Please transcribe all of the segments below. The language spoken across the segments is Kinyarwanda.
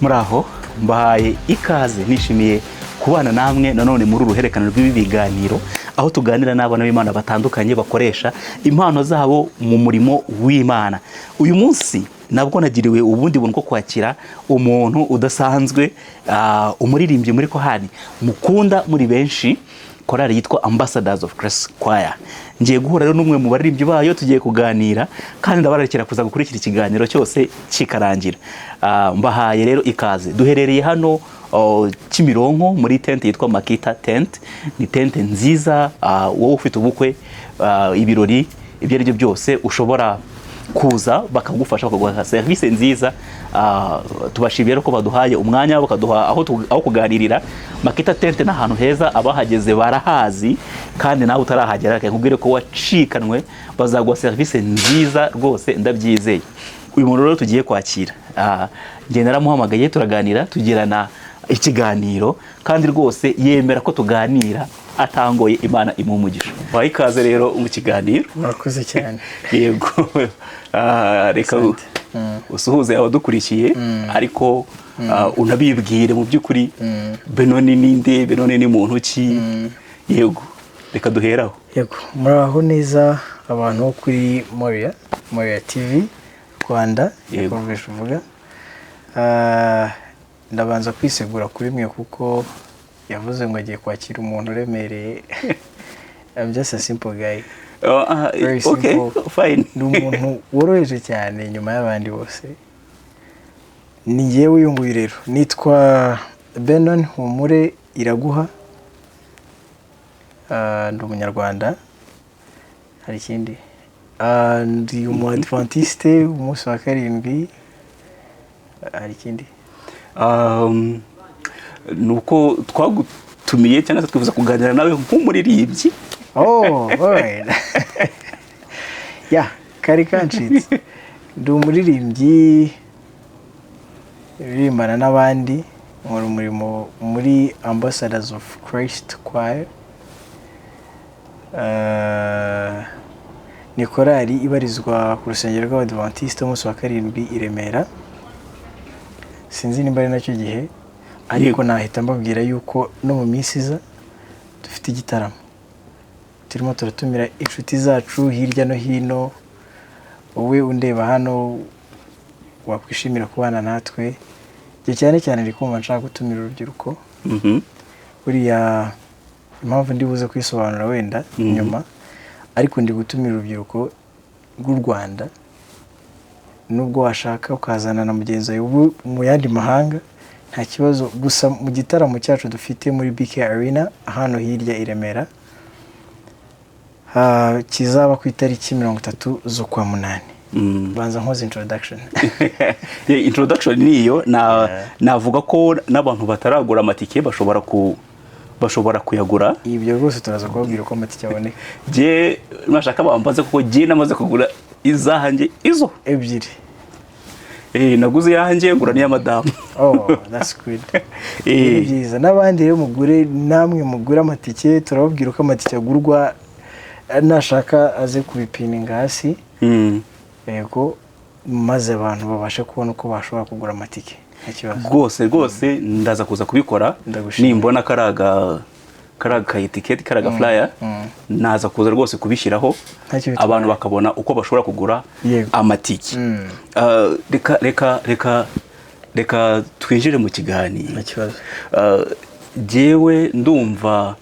Muraho mbahaye ikaze nishimiye kubana namwe nanone muri uruhererekane rw'ibi biganiro aho tuganira n'abana b'Imana batandukanye bakoresha impano zabo mu murimo w'Imana. Uyu munsi nabwo nagiriwe ubundi buntu ko kwakira umuntu udasanzwe, umuririmbyi muri kohani mukunda muri benshi, korali yitwa Ambassadors of Grace Choir. Ngiye guhura rero n'umwe mu baririmbyi bayo, tugiye kuganira kandi ndabarekera kuza gukurikira ikiganiro cyose kikarangira. Mbahaye rero ikaze. Duherereye hano Kimironko muri tente yitwa Makita Tent. Ni tente nziza, wowe ufite ubukwe, ibirori ibyo ari byo byose ushobora kuza bakagufasha bakaguha service nziza. Tubashimiye ko baduhaye umwanya bakaduha aho kuganirira. Makita Tent n'ahantu heza, abahageze barahazi kandi nawe utarahagera nkubwire ko wacikanwe, bazaguha service nziza rwose ndabyizeye. Uyu muntu rero tugiye kwakira, nge naramuhamagaye turaganira, tugirana ikiganiro kandi rwose yemera ko tuganira atangoye, Imana imumugisha. Wayi ikaze rero mu kiganiro. Murakoze cyane. Yego. Reka usuhuze abadukurikiye ariko unabibwire mu by'ukuri Benoni ninde, Benoni ni muntu ki? Yego, reka duheraho. Yego, muraho neza abantu kuri Moriya TV Rwanda. Yego uvuga. Ndabanza kwisegura kuri mwe kuko yavuze ngo agiye kwakira umuntu uremereye. I'm just a simple guy. Okay, fine. Ni umuntu woroheje cyane nyuma y'abandi bose. Ni ngewe uyu nguyu rero. Nitwa Benon Humure Iraguha. Ndi umunyarwanda. Hari ikindi. Ndi umu-Adventiste umunsi wa karindwi. Hari ikindi. Nuko twagutumiye cyangwa se twifuza kuganira nawe nk'umuririmbyi. Oh, alright. Kari kancitse. Ndi umuririmbyi uririmbana n'abandi mu murimo muri Ambassadors of Christ Choir. Ni korali ibarizwa ku rusengero rw'Abadventiste umunsi wa karindwi i Remera. Sinzi nimba ari nacyo gihe ariko nahita mbabwira yuko no mu minsi iza dufite igitaramo. Turimo turatumira inshuti zacu hirya no hino. Wowe undeba hano wakwishimira kubana natwe. Cyane cyane ndi kumva nshaka gutumira urubyiruko. Buriya impamvu ndi buze kwisobanura wenda nyuma, ariko ndi gutumira urubyiruko rw'u Rwanda. Nubwo washaka ukazana na mugenzi wawe mu yandi mahanga nta kibazo, gusa mu gitaramo cyacu dufite muri BK Arena hano hirya i Remera, kizaba ku itariki 30 z'ukwa munani. Banza nkoze introduction. Introduction niyo navuga ko n'abantu bataragura amatike bashobora kuyagura. Ibyo rwose turaza kubabwira uko amatike aboneka. Je nashaka bambaze kuko je namaze kugura izahanje izo ebyiri. Naguze yanjye ngura niya madamu. Oh, that's good. Byiza n'abandi rero mugure, namwe mugura amatike, turababwira uko amatike agurwa, nashaka aze kubipininga hasi. Yego, maze abantu babashe kubona uko bashobora kugura amatike. Rwose ndaza kuza kubikora. Nimbona karaga etiketi, karaga flyer, naza kuza rwose kubishyiraho abantu bakabona uko bashobora kugura amatike. Reka twinjire mu kiganiro. Jewe ndumva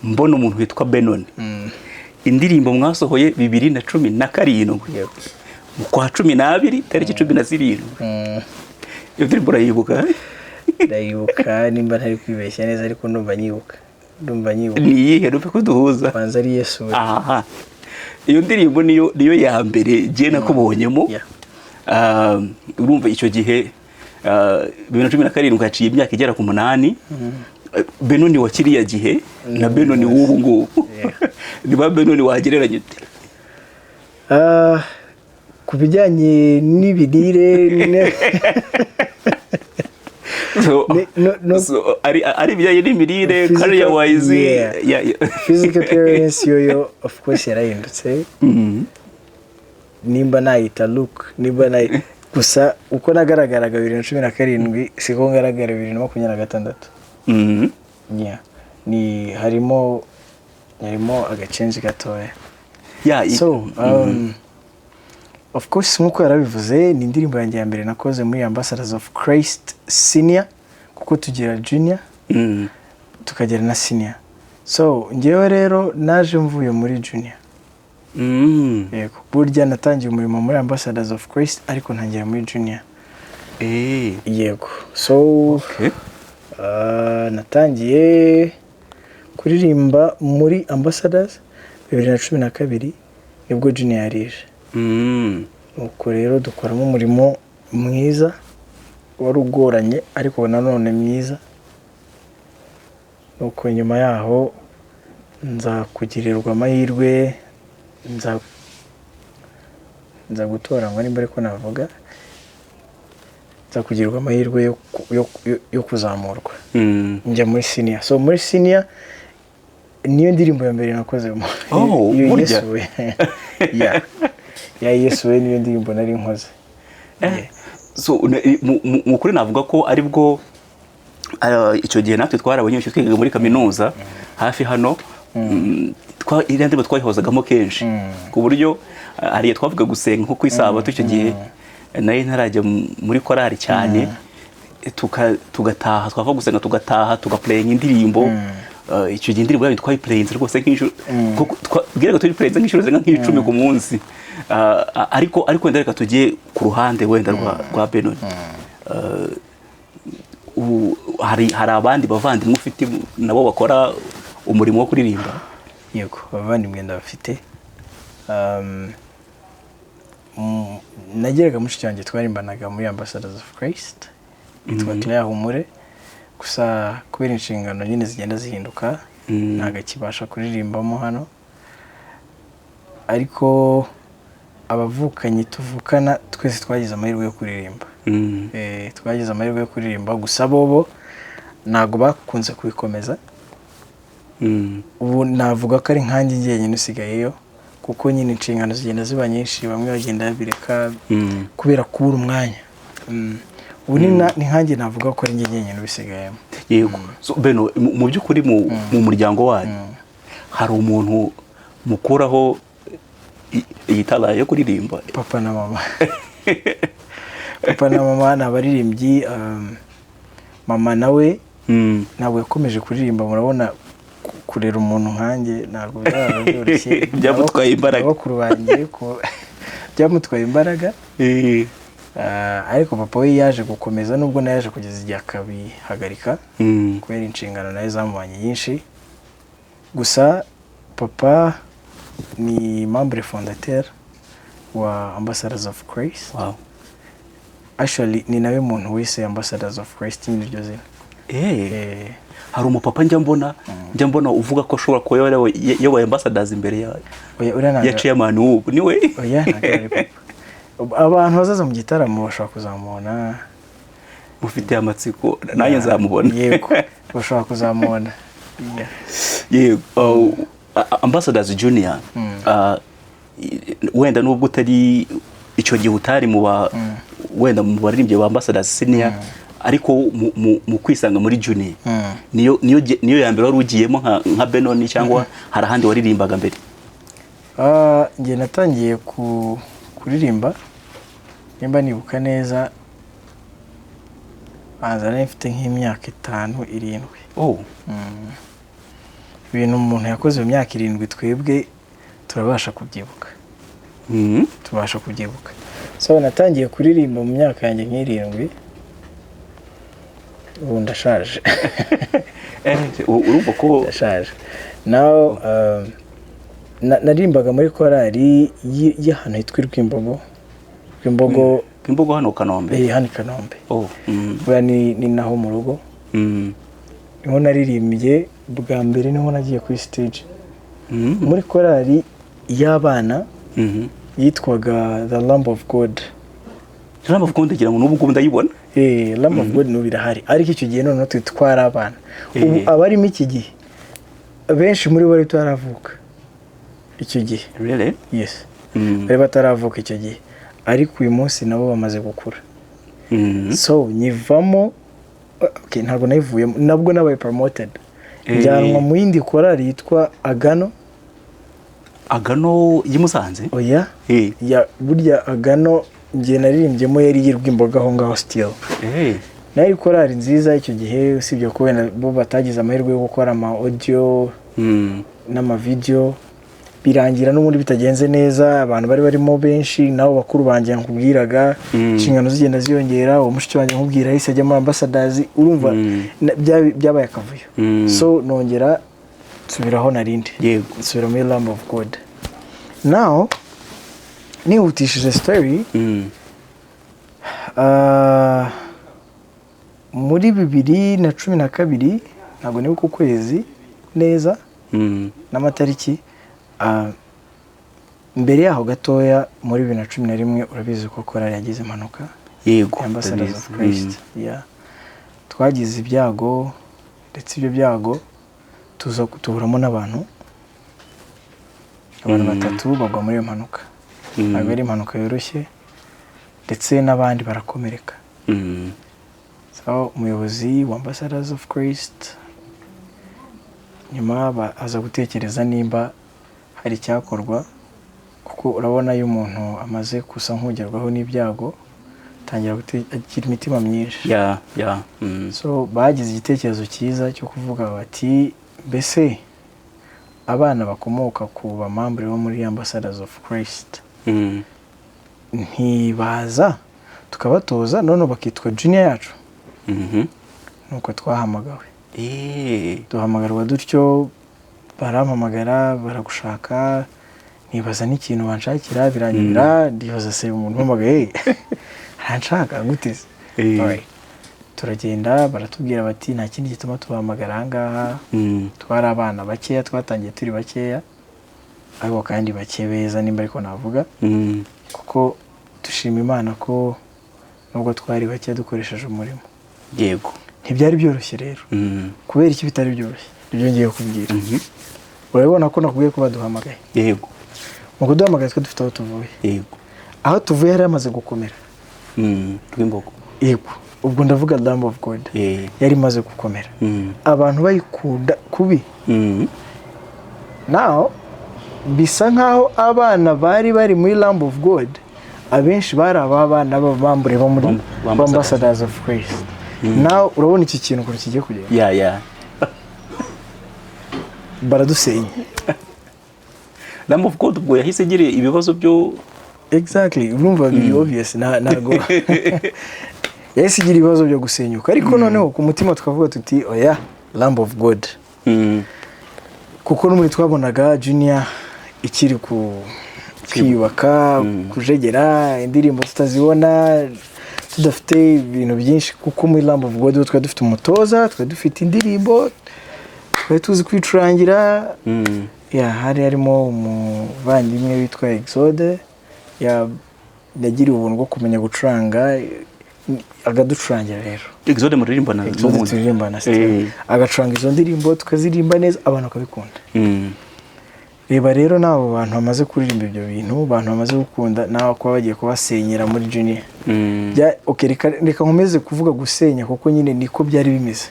mbona umuntu witwa Benon. Indirimbo mwasohoye 2017 mu kwa 12 tariki 17. Iyo ndirimbo urayibuka? Ndayibuka nimba ntari kwibeshya neza ariko ndumva nyibuka. Ni iyihe rupe kuduhuza? Banza ari Yesu. Iyo ndirimbo niyo ya mbere je nakubonyemo. Urumva icyo gihe 2017 haciye imyaka igera ku 8. Benoni wa kiriya gihe na Benoni w'ubu ngubu. Niba Benoni wagereranya ute? Ku bijyanye n'ibirire ari bijyanye n'imirire, career wise, physical appearance yo of course yarahindutse. Nimba nayita look, nimba gusa uko nagaragaraga 2017 siko ngaragara 2026. Yeah. Ni harimo agacenji gatoya. Yeah, So of course nkuko yarabivuze ni indirimbo yanjye ya mbere nakoze muri Ambassadors of Christ Senior, kuko tugira junior tukagira na senior. So ngewe rero naje mvuye muri junior. Yego, burya natangiye umurimo muri Ambassadors of Christ ariko ntangira muri junior. Yego. So okay. Natangiye kuririmba muri Ambassadors 2012 nibwo junior yarije. Uko rero dukoramo umurimo mwiza wari ugoranye ariko nanone mwiza. Nuko nyuma yaho nza kugirirwa amahirwe, nza gutoranywa nimba ariko navuga, nza kugirirwa amahirwe yo kuzamurwa njya muri senior. So muri senior niyo ndirimbo ya mbere nakozemo. Burya ya Yesu we niyo ndirimbo nari nkoze. So mukuri navuga ko ari bwo icyo gihe natwe twarabonye icyo twigaga muri kaminuza hafi hano, iriya ndirimbo twayihozagamo kenshi ku buryo hariya twavuga gusenga nko kwisabato. Icyo gihe nayo ntarajya muri korali cyane, tugataha, twava gusenga tugataha tugaplayinga indirimbo. Icyo gihe indirimbo yayo twayiplayinze rwose nk'inshuro, bwiraga tuyiplayinze nk'inshuro zinga nk'icumi ku munsi. Ariko wenda reka tugiye ku ruhande wenda rwa Benoni. Hari abandi bavandimwe ufite nabo bakora umurimo wo kuririmba? Yego, abavandimwe ndabafite. Nageraga mushiki wanjye twarimbanaga muri Ambassadors of Christ, yitwa Claire Humure. Gusa kubera inshingano nyine zigenda zihinduka ntago kibasha kuririmbamo hano, ariko abavukanye tuvukana twese twagize amahirwe yo kuririmba. Twagize amahirwe yo kuririmba, gusa bobo ntago bakunze kubikomeza. Ubu navuga ko ari nkanjye njyenyine usigayeyo, kuko nyine inshingano zigenda ziba nyinshi, bamwe bagenda babireka kubera kubura umwanya. Ubu ni nkanjye navuga ko ari njye njyenyine ubisigayemo. Yego. So Beno, mu by'ukuri mu muryango wanyu hari umuntu mukuraho igitara yo kuririmba? Papa na mama. Papa na mama ni abaririmbyi. Mama nawe ntabwo yakomeje kuririmba. Murabona kurera umuntu nkanjye ntabwo byoroshye. Byamutwaye imbaraga. Bakuru banjye byamutwaye imbaraga. Ariko papa we yaje gukomeza, nubwo naye yaje kugeza igihe akabihagarika kubera inshingano nawe zamubanye nyinshi. Gusa papa ni membre fondateur wa Ambassadors of Christ. Wow. Actually ni nawe muntu wese Ambassadors of Christ ni ryo zina. Hari umupapa njya mbona uvuga ko ashobora kuba yabaye Ambassadors imbere ya chairman w'ubu niwe. Oya, ntabwo papa. Abantu bazaza mu gitaramo bashobora kuzamubona. Mufite amatsiko nanjye nzamubona. Yego, bashobora kuzamubona. Yego. Ambassadors Junior, wenda nubwo utari icyo gihe utari wenda mu baririmbyi ba Ambassadors Senior, ariko mu kwisanga muri Junior niyo ya mbere wari ugiyemo nka Benoni, cyangwa hari ahandi waririmbaga mbere? Nge natangiye kuririmba, nimba nibuka neza, nari mfite nk'imyaka 5-7. Ibintu umuntu yakoze mu myaka 7 twebwe turabasha kubyibuka. Tubasha kubyibuka. So natangiye kuririmba mu myaka yanjye nk'irindwi. Ubu ndashaje. Urumva ko ndashaje. Now narimbaga muri korali y'ahantu hitwa Rwimbogo. Rwimbogo hano Kanombe. Hano Kanombe. Bwa ni naho mu rugo. Niho naririmbye bwa mbere, niho nagiye kuri stage. Muri korali y'abana yitwaga The Lamb of God. The Lamb of God ngira ngo n'ubu ndayibona. Lamb of God no birahari, ariko icyo gihe none twitwara abana. Ubu abarimo iki gihe benshi muri bo bari taravuka icyo gihe. Really? Yes. Bari bataravuka icyo gihe. ariko uyu munsi nabo bamaze gukura. So nyivamo ntabwo nayivuyemo, nabwo nabaye promoted, njyanwa mu yindi korali yitwa Agano y'Imusanze. Oya ya burya Agano ngiye naririmbyemo yari yirwa imboga aho ngaho still. Nayo korali nziza icyo gihe, usibye ko wenda bo batagize amahirwe yo gukora ama audio n'ama video, birangira n'ubundi bitagenze neza, abantu bari barimo benshi, nabo bakuru banjye nkubwiraga inshingano zigenda ziyongera, uwo mushiki wanjye nkubwira yise ajya muri ambassadors, urumva byabaye akavuyo. So nongera nsubiraho narindi, nsubira muri Lamb of God. Now nihutishije story, muri 2012 ntabwo nibuka ukwezi neza n'amatariki, mbere yaho gatoya muri 2011 urabizi ko korali yagize impanuka. Ambassadors of Christ. Twagize ibyago, ndetse ibyo byago tuza kutuburamo n'abantu batatu bagwa muri iyo mpanuka. Ntabwo ari impanuka yoroshye, ndetse n'abandi barakomereka. So umuyobozi wa Ambassadors of Christ nyuma aza gutekereza nimba hari icyakorwa, kuko urabona iyo umuntu amaze kusa nk'ugerwaho n'ibyago tangira agira imitima myinshi. So bagize igitekerezo cyiza cyo kuvuga bati mbese abana bakomoka ku bamambure bo muri Ambassadors of Christ ntibaza tukabatoza none bakitwa junior yacu. Nuko twahamagawe, duhamagarwa dutyo, barampamagara baragushaka, nibaza n'ikintu banshakira biranyura, ndibaza se umuntu mpamagaye hanshaka guteze. Turagenda baratubwira bati nta kindi gituma tubahamagara ahangaha, twari abana bakeya, twatangiye turi bakeya ariko kandi bake beza nimba ariko navuga, kuko dushima Imana ko nubwo twari bake dukoresheje umurimo. Ntibyari byoroshye rero. Kubera iki bitari byoroshye? Ibyo ngiye kubwira. Urabona ko nakubwiye ko baduhamagaye. Mu kuduhamagaye twe dufite aho tuvuye. Aho tuvuye hari amaze gukomera. Rwimbogo. Ubwo ndavuga Lamb of God. Yari maze gukomera. Abantu bayikunda kubi. Now bisa nkaho abana bari muri Lamb of God, abenshi bari abana b'abambure bo muri Ambassadors of Christ. Now urabona iki kintu ko kigiye kugera. Baradusenya. Lamb of God ubwo yahise gira ibibazo byo exactly, urumva biri obvious nago yahise gira ibibazo byo gusenyuka, ariko noneho ku mutima tukavuga tuti oya Lamb of God. Kuko n'umuri twabonaga junior ikiri kwiyubaka, kujegera indirimbo tutazibona, tudafite ibintu byinshi, kuko muri Lamb of God twari dufite umutoza, twari dufite indirimbo, twari tuzi kwicurangira. Hari harimo umuvandimwe witwa Exode, yagiriye ubuntu bwo kumenya gucuranga, agaducurangira rero. Exode muririmbana n'umuntu turirimbana agacuranga izo ndirimbo tukazirimba neza, abantu bakabikunda. Reba rero nabo bantu bamaze kuririmba ibyo bintu, abantu bamaze gukunda, naho kuba bagiye kubasenyera muri junior. Reka nkomeze kuvuga gusenya kuko nyine niko byari bimeze.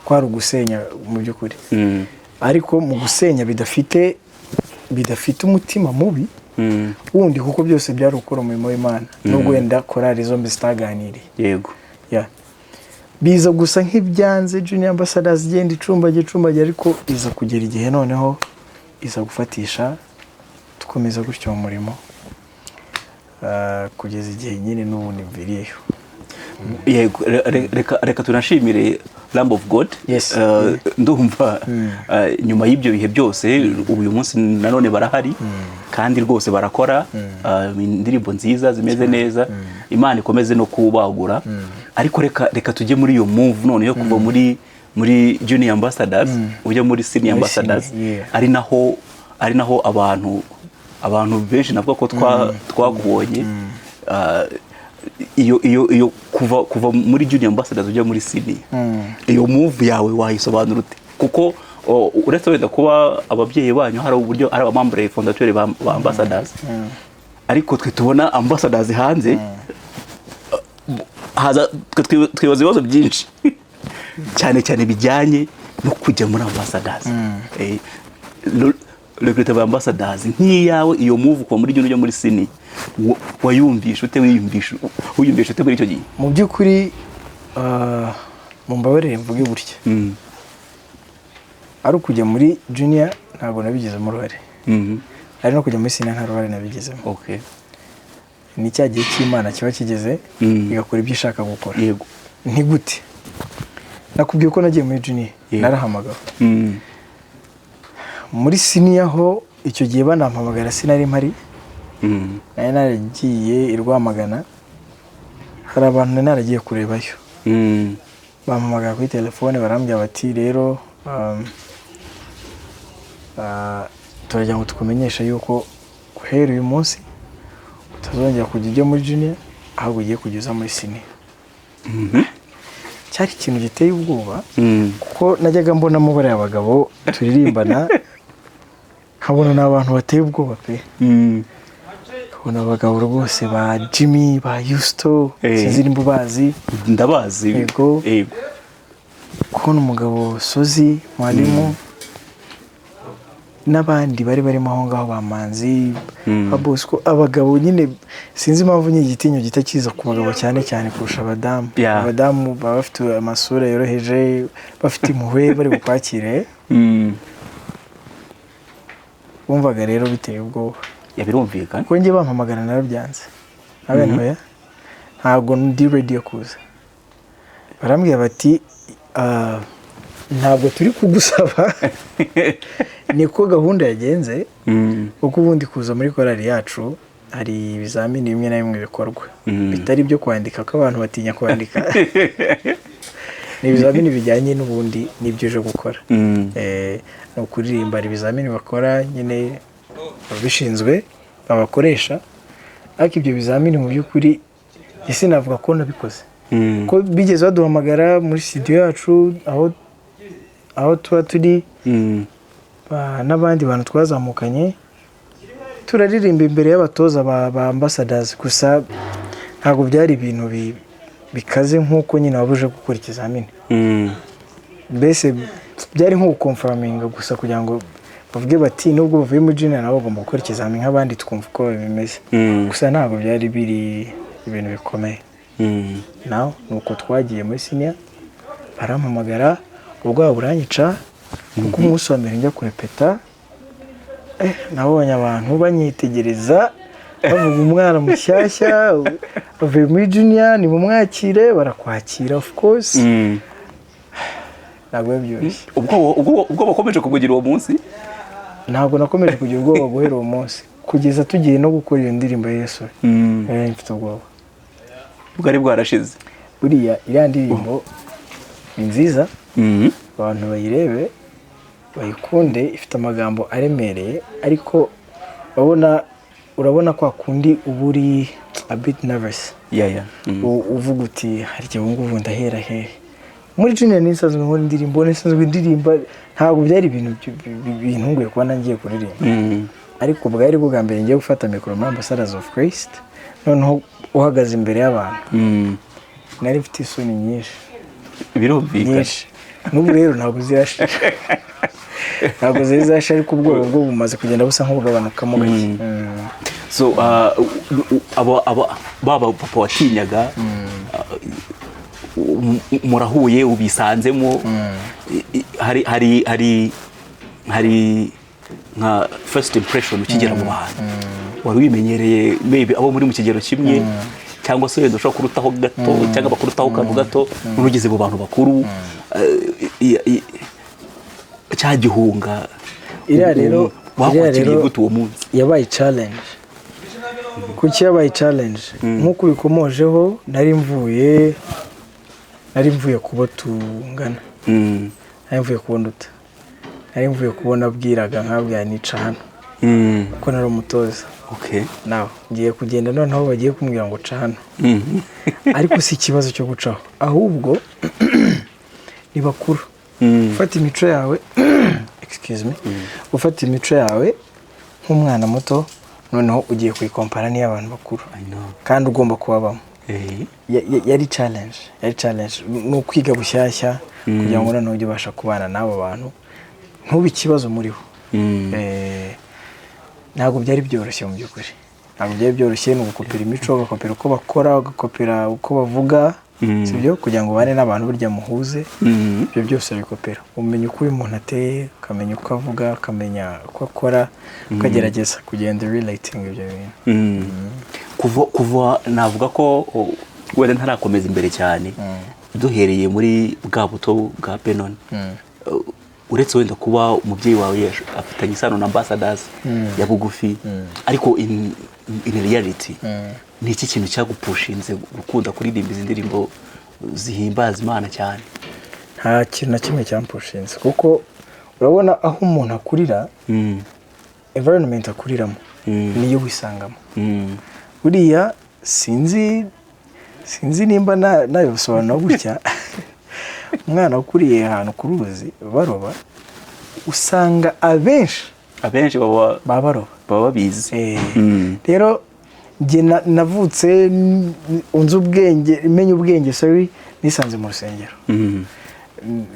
Kwari ugusenya mu by'ukuri. Ariko mu gusenya bidafite umutima mubi wundi, kuko byose byari ukora umurimo w'Imana, nubwo wenda korali zombi zitaganiriye. Biza gusa nk'ibyanze Junior Ambassadors igenda icumba, ariko iza kugera igihe noneho iza gufatisha, tukomeza gutyo mu murimo kugeza igihe nyine n'ubu nimviriyeyo. Reka tunashimire Lamb of God. Ndumva nyuma y'ibyo bihe byose uyu munsi nanone barahari, kandi rwose barakora indirimbo nziza zimeze neza. Imana ikomeze no kubagura. Ariko reka tujye muri iyo move none yo kuva muri Junior Ambassadors ujya muri Senior Ambassadors. Ari naho abantu benshi navuga ko twakubonye iyo kuva muri Junior Ambassadors ujya muri Senior. Iyo move yawe wayisobanura ute? Kuko uretse wenda kuba ababyeyi banyu hari uburyo ari abamambure fondateur ba Ambassadors, ariko twe tubona ambassadors hanze haza twibaza ibibazo byinshi cyane cyane bijyanye no kujya muri ambassadors. Recruiter ba ambassadors nk'iyawe iyo move kuva muri Junior muri Senior wayumvisha ute wiyumvisha ute muri icyo gihe? Mu by'ukuri mu mbabarire mvuge burya ari ukujya muri Junior ntabwo nabigezemo uruhare, ari no kujya muri Senior nta ruhare nabigezemo. Okay. Ni cya gihe cy'Imana kiba kigeze igakora ibyo ishaka gukora. Yego. Ni gute nakubwiye ko nagiye muri Junior narahamagawe muri Senior ho icyo gihe banampamagara sinari mpari, nari naragiye i Rwamagana, hari abantu naragiye kurebayo, bampamagara kuri telefone barambwira bati rero turagira ngo tukumenyesha yuko guhera uyu munsi utazongera kujya ujya muri Junior ahubwo ugiye kugeza muri Senior. Cyari ikintu giteye ubwoba kuko najyaga mbonamo bariya abagabo turirimbana nkabona n'abantu bateye ubwoba pe. Nkabona abagabo rwose ba Jimmy, ba Yusto, sinzi nimba bazi. Ndabazi. Yego. Kubona umugabo Sozi Mwalimu n'abandi bari barimo aho ngaho bamanzi Bosco, abagabo nyine sinzi impamvu igitinyiro gitakiza ku bagabo cyane cyane kurusha abadamu. Abadamu baba bafite amasura yoroheje, bafite impuhwe bari bukwakire. Bumvaga rero biteye ubwoba. Birumvikana ko ngiye bampamagara narabyanze abana ntabwo ndi ready yo kuza. Barambwira bati ntabwo turi kugusaba niko gahunda yagenze kuko ubundi kuza muri korali yacu hari ibizamini bimwe na bimwe bikorwa bitari byo kwandika ko abantu batinya kwandika. Ni ibizamini bijyanye n'ubundi n'ibyo uje gukora. No kuririmba ibizamini bakora nyine babishinzwe babakoresha, ariko ibyo bizamini mu by'ukuri ese navuga ko nabikoze ko bigeze baduhamagara muri studio yacu aho tuba turi n'abandi bantu twazamukanye turaririmba imbere y'abatoza ba ambassadors, gusa ntabwo byari ibintu bikaze nk'uko nyine wabuje gukora ikizamini. Mbese byari nko confirming gusa kugira ngo bavuge bati nubwo bavuye muri Junior nabo bagomba gukora ikizamini nk'abandi tukumva uko bimeze. Gusa ntabwo byari biri ibintu bikomeye. Naho nuko twagiye muri Senior barampamagara, ubwo buranyica kuko umunsi wa mbere njya kurepeta nabonye abantu banyitegereza bavuga umwana mushyashya bavuye muri Junior ni mumwakire, barakwakira of course. Ntabwo byoroshye. Ubwo bakomeje kukugira uwo munsi? Ntabwo nakomeje kugira ubwoba guhera uwo munsi kugeza tugiye no gukora iyo ndirimbo Yesu. Mfite ubwoba. Bwari bwarashize. Buriya iriya ndirimbo ni nziza, abantu bayirebe bayikunde, ifite amagambo aremereye, ariko urabona kwa kundi uburi a bit nervous. Uvuga uti hari igihe ngubu ndahera hehe. Muri Junior nisanzwe nkora indirimbo, nisanzwe ndirimba, ntabwo byari ibintu bintunguye kuba nangiye kuririmba. Ariko bwari bwa mbere ngiye gufata mikoro muri Ambassadors of Christ, noneho uhagaze imbere y'abantu. Nari mfite isoni nyinshi. Birumvikana. N'ubu rero ntabwo zirashira. Ntabwo zirashira, ariko ubwoba bwo bumaze kugenda busa nk'ubugabanukamo gake. So baba papa watinyaga murahuye ubisanzemo, hari nka first impression ukigera mu bantu wari wimenyereye maybe abo muri mu kigero kimwe cyangwa se wenda ushobora kurutaho gato cyangwa bakurutaho kantu gato n'ugeze mu bantu bakuru cyagihunga iriya rero gute uwo munsi? Yabaye challenge. Kuki yabaye challenge? Nk'uko bikomojeho nari mvuye kubo tungana, nari mvuye kubonduta, nari mvuye kubona bwiraga nkabwira nica hano kuko nari umutoza. Nawe ngiye kugenda noneho bagiye kumbwira ngo ca hano. Ariko si ikibazo cyo gucaho, ahubwo ni bakuru ufata imico yawe excuse me, ufata imico yawe nk'umwana muto noneho ugiye kuyikompara n'iy'abantu bakuru I know. kandi ugomba kubabamo. Eh. Yari challenge ni ukwiga bushyashya kugira ngo noneho ujye ubasha kubana n'abo bantu ntube ikibazo muri bo. Ntabwo byari byoroshye mu by'ukuri, ntabwo byari byoroshye. Ni ugukopera imico, ugakopera uko bakora, ugakopera uko bavuga, sibyo, kugira ngo ubane n'abantu burya muhuze. Ibyo byose bikopera, umenya uko uyu muntu ateye, ukamenya uko avuga, ukamenya uko akora, ukagerageza kugenda relating ibyo bintu. Kuva navuga ko wenda ntarakomeza imbere cyane, duhereye muri bwa buto bwa Benon, uretse wenda kuba umubyeyi wawe afitanye isano na ambassadors ya bugufi, ariko in reality ni iki kintu cyagupushinze gukunda kuririmba izi ndirimbo zihimbaza Imana cyane? Nta kintu na kimwe cyampushinze, kuko urabona aho umuntu akurira, environment akuriramo niyo wisangamo. Buriya sinzi nimba nayo bisobanura gutya. Umwana ukuriye ahantu ku ruzi baroba, usanga abenshi baba baroba, baba babizi. Rero njye navutse unzi ubwenge, menya ubwenge, nisanze mu rusengero.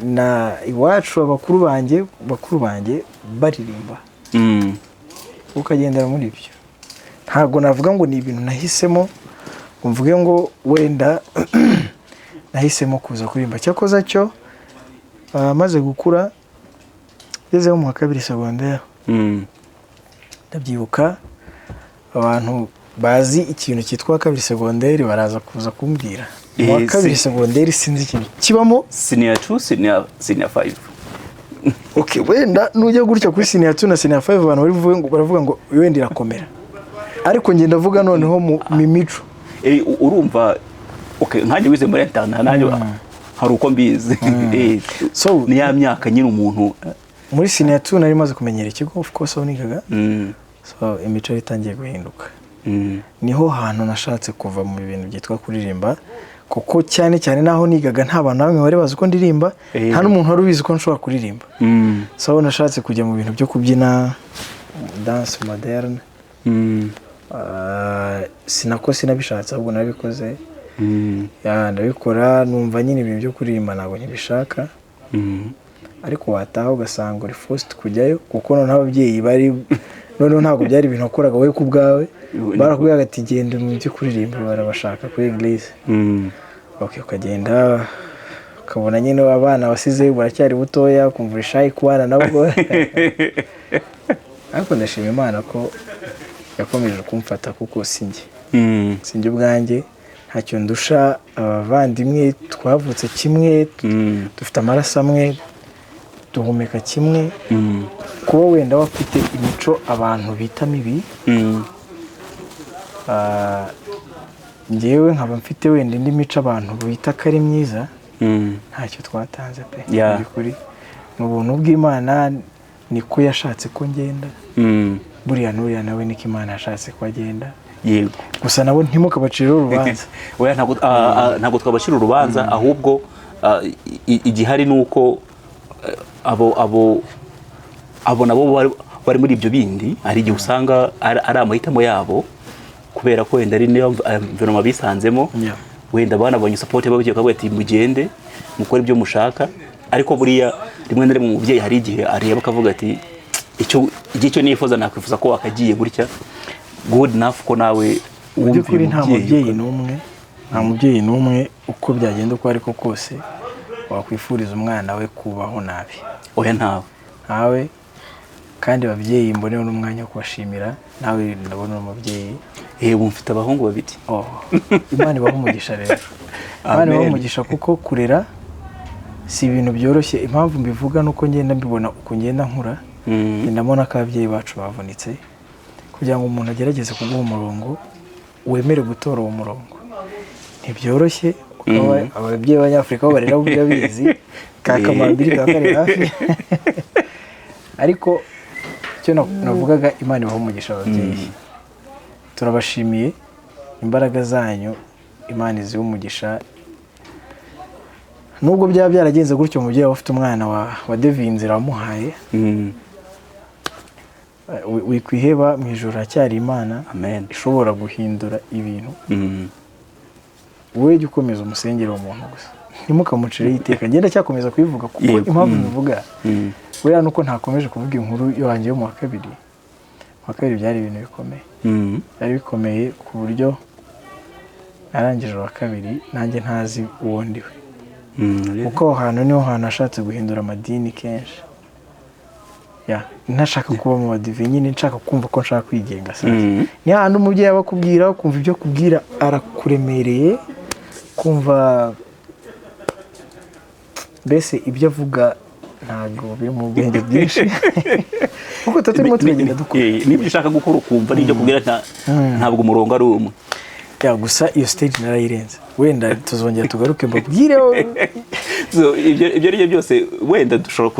Na iwacu abakuru banjye baririmba, ukagendera muri ibyo. Ntabwo navuga ngo ni ibintu nahisemo, mvuge ngo wenda nahisemo kuza kuririmba. Cyakoze cyo maze gukura, gezeho mu wa kabiri secondaire, ndabyibuka abantu bazi ikintu cyitwa kabiri secondaire baraza kuza kumbwira. Mu wa kabiri secondaire sinzi ikintu kibamo. Senior 2, senior 5. Okay, wenda nujya gutya kuri senior 2 na senior 5 abantu baravuga ngo wenda irakomera, ariko nge ndavuga noneho mu mico. Urumva, okay, nkanjye wize muri internet, nanjye hari uko mbizi. So ni ya myaka nyine umuntu muri senior 2 nari maze kumenyera ikigo, of course aho nigaga. So imico itangiye guhinduka. Niho hantu nashatse kuva mu bintu byitwa kuririmba, kuko cyane naho nigaga nta bantu bamwe bari bazi ko ndirimba, nta n'umuntu wari ubizi ko nshobora kuririmba. So nashatse kujya mu bintu byo kubyina, dance moderne. Sinabishatse, ahubwo nabikoze. Ndabikora, numva nyine ibintu byo kuririmba ntabwo nkibishaka. Ariko wataha ugasanga uri forced kujyayo, kuko noneho ababyeyi bari noneho ntabwo byari ibintu wakoraga wowe ku bwawe, barakubwira ati genda mu byo kuririmba, barabashaka kuri English. Okay, ukagenda ukabona nyine abana wasize baracyari butoya, kumva ishayi kubana nabo. Ariko ndashima Imana ko yakomeje kumfata, kuko sinjye ubwanjye, ntacyo ndusha abavandimwe, twavutse kimwe, dufite amaraso amwe, duhumeka kimwe. Kuba wenda bafite imico abantu bita mibi, njyewe nkaba mfite wenda indi mico abantu bita ko ari myiza, ntacyo twatanze pe. Kuri mu buntu bw'Imana niko yashatse ko ngenda. Buriya n'uriya nawe niko Imana yashatse ko agenda. Yego, gusa nabo ntimukabacira urubanza. Oya, ntabwo twabacira urubanza, ahubwo igihari nuko abo nabo bari muri ibyo bindi, hari igihe usanga ari amahitamo yabo, kubera ko wenda ari niyo environment bisanzemo. Wenda banabonye support y'ababyeyi bakavuga ati mugende mukore ibyo mushaka, ariko buriya rimwe na rimwe umubyeyi hari igihe areba akavuga ati icyo nifuza nakwifuza ko wakagiye gutya, good enough ko nawe wumva. Nta mubyeyi n'umwe uko byagenda uko ariko kose wakwifuriza umwana we kubaho nabi. Oya, ntawe. Kandi ababyeyi mboneho n'umwanya wo kubashimira, nawe ndabona umubyeyi. Mfite abahungu babiri. Imana ibaha umugisha rero. Imana ibaha umugisha, kuko kurera si ibintu byoroshye. Impamvu mbivuga nuko ngenda mbibona uko ngenda nkura, ndabona ko ababyeyi bacu bavunitse, kugira ngo umuntu agerageze kuguha umurongo, wemere gutora uwo murongo. Ntibyoroshye. Ababyeyi b'Abanyafurika bo barera burya bizi kakamambiri kakari hafi. Ariko icyo navugaga, Imana ibaha umugisha ababyeyi. Turabashimiye imbaraga zanyu, Imana izihe umugisha. Nubwo byaba byaragenze gutyo, umubyeyi ufite umwana wa Devinze ramuhaye, wikwiheba mu ijoro hacyari Imana Amen. ishobora guhindura ibintu. Wowe jya ukomeza umusengero umuntu gusa ntimukamucireho iteka. Ngenda cyakomeza kubivuga kuko impamvu bivuga weya nuko ntakomeje kuvuga inkuru yanjye yo mu wa kabiri. Mu wa kabiri byari ibintu bikomeye, byari bikomeye ku buryo narangije uwa kabiri nanjye ntazi uwo ndiwe, kuko aho hantu niho hantu nashatse guhindura amadini kenshi, ntashaka kuba mu badive nyine, nshaka kumva ko nshaka kwigenga. Ni hahandi umubyeyi aba akubwira kumva ibyo akubwira arakuremereye, kumva mbese ibyo avuga ntabwo biri mu bwenge bwinshi kuko turimo turagenda dukora n'ibyo ushaka gukora ukumva n'ibyo kubwira ntabwo umurongo ari umwe. Gusa iyo stage narayirenze, wenda tuzongera tugaruke mbabwire ibyo ari byo byose. Wenda dushobora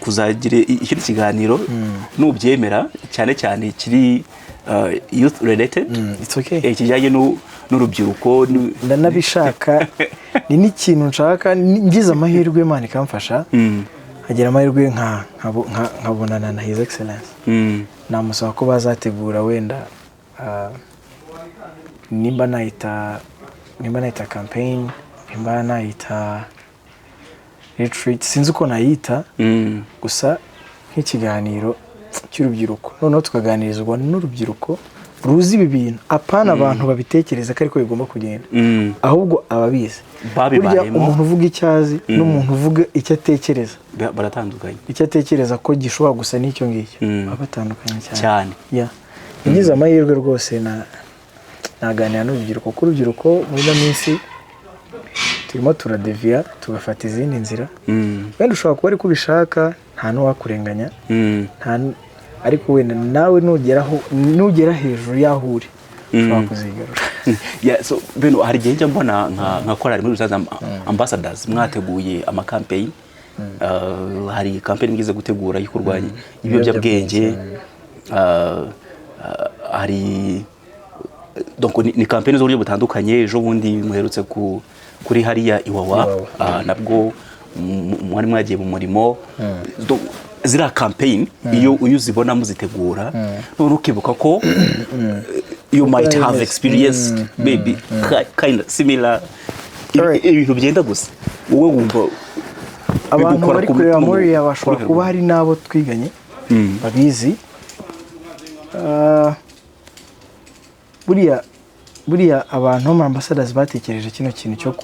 kuzagira ikindi kiganiro nubyemera, cyane cyane kiri youth related, kijyanye n'urubyiruko. Ndanabishaka, ni n'ikintu nshaka, ngize amahirwe Imana ikamfasha hagira amahirwe nkabonana na His Excellence, namusaba ko bazategura wenda nimba nayita campaign, nimba nayita retreat, sinzi uko nayita, gusa nk'ikiganiro cy'urubyiruko, noneho tukaganirizwa n'urubyiruko ruzi ibi bintu, apana abantu babitekereza ko ariko bigomba kugenda, ahubwo ababizi. Burya umuntu uvuga icyo azi n'umuntu uvuga icyo atekereza baratandukanye. Icyo atekereza ko gishobora gusa n'icyo ngicyo baba batandukanye cyane. Yagize amahirwe rwose naganira n'urubyiruko, kuko urubyiruko muri ino minsi turimo turadeviya tugafata izindi nzira. Wenda ushobora kuba ariko ubishaka, nta n'uwakurenganya, ariko wenda nawe nugera hejuru y'aho uri ushobora kuzigarura. Beno, hari igihe njya mbona nka korali muri rusange ambassadors mwateguye amakampeyini, hari kampeyini mwize gutegura yo kurwanya ibiyobyabwenge, hari donc ni kampeyini z'uburyo butandukanye. Ejo bundi muherutse kuri hariya Iwawa, nabwo mwari mwagiye mu murimo. Ziriya kampeyini iyo uzibona muzitegura, none ukibuka ko you might have experience maybe kind of similar, ibintu byenda gusa wowe wumva abantu bari kureba muri bashobora kuba hari n'abo twiganye babizi. Buriya abantu mu ambassadors batekereje kino kintu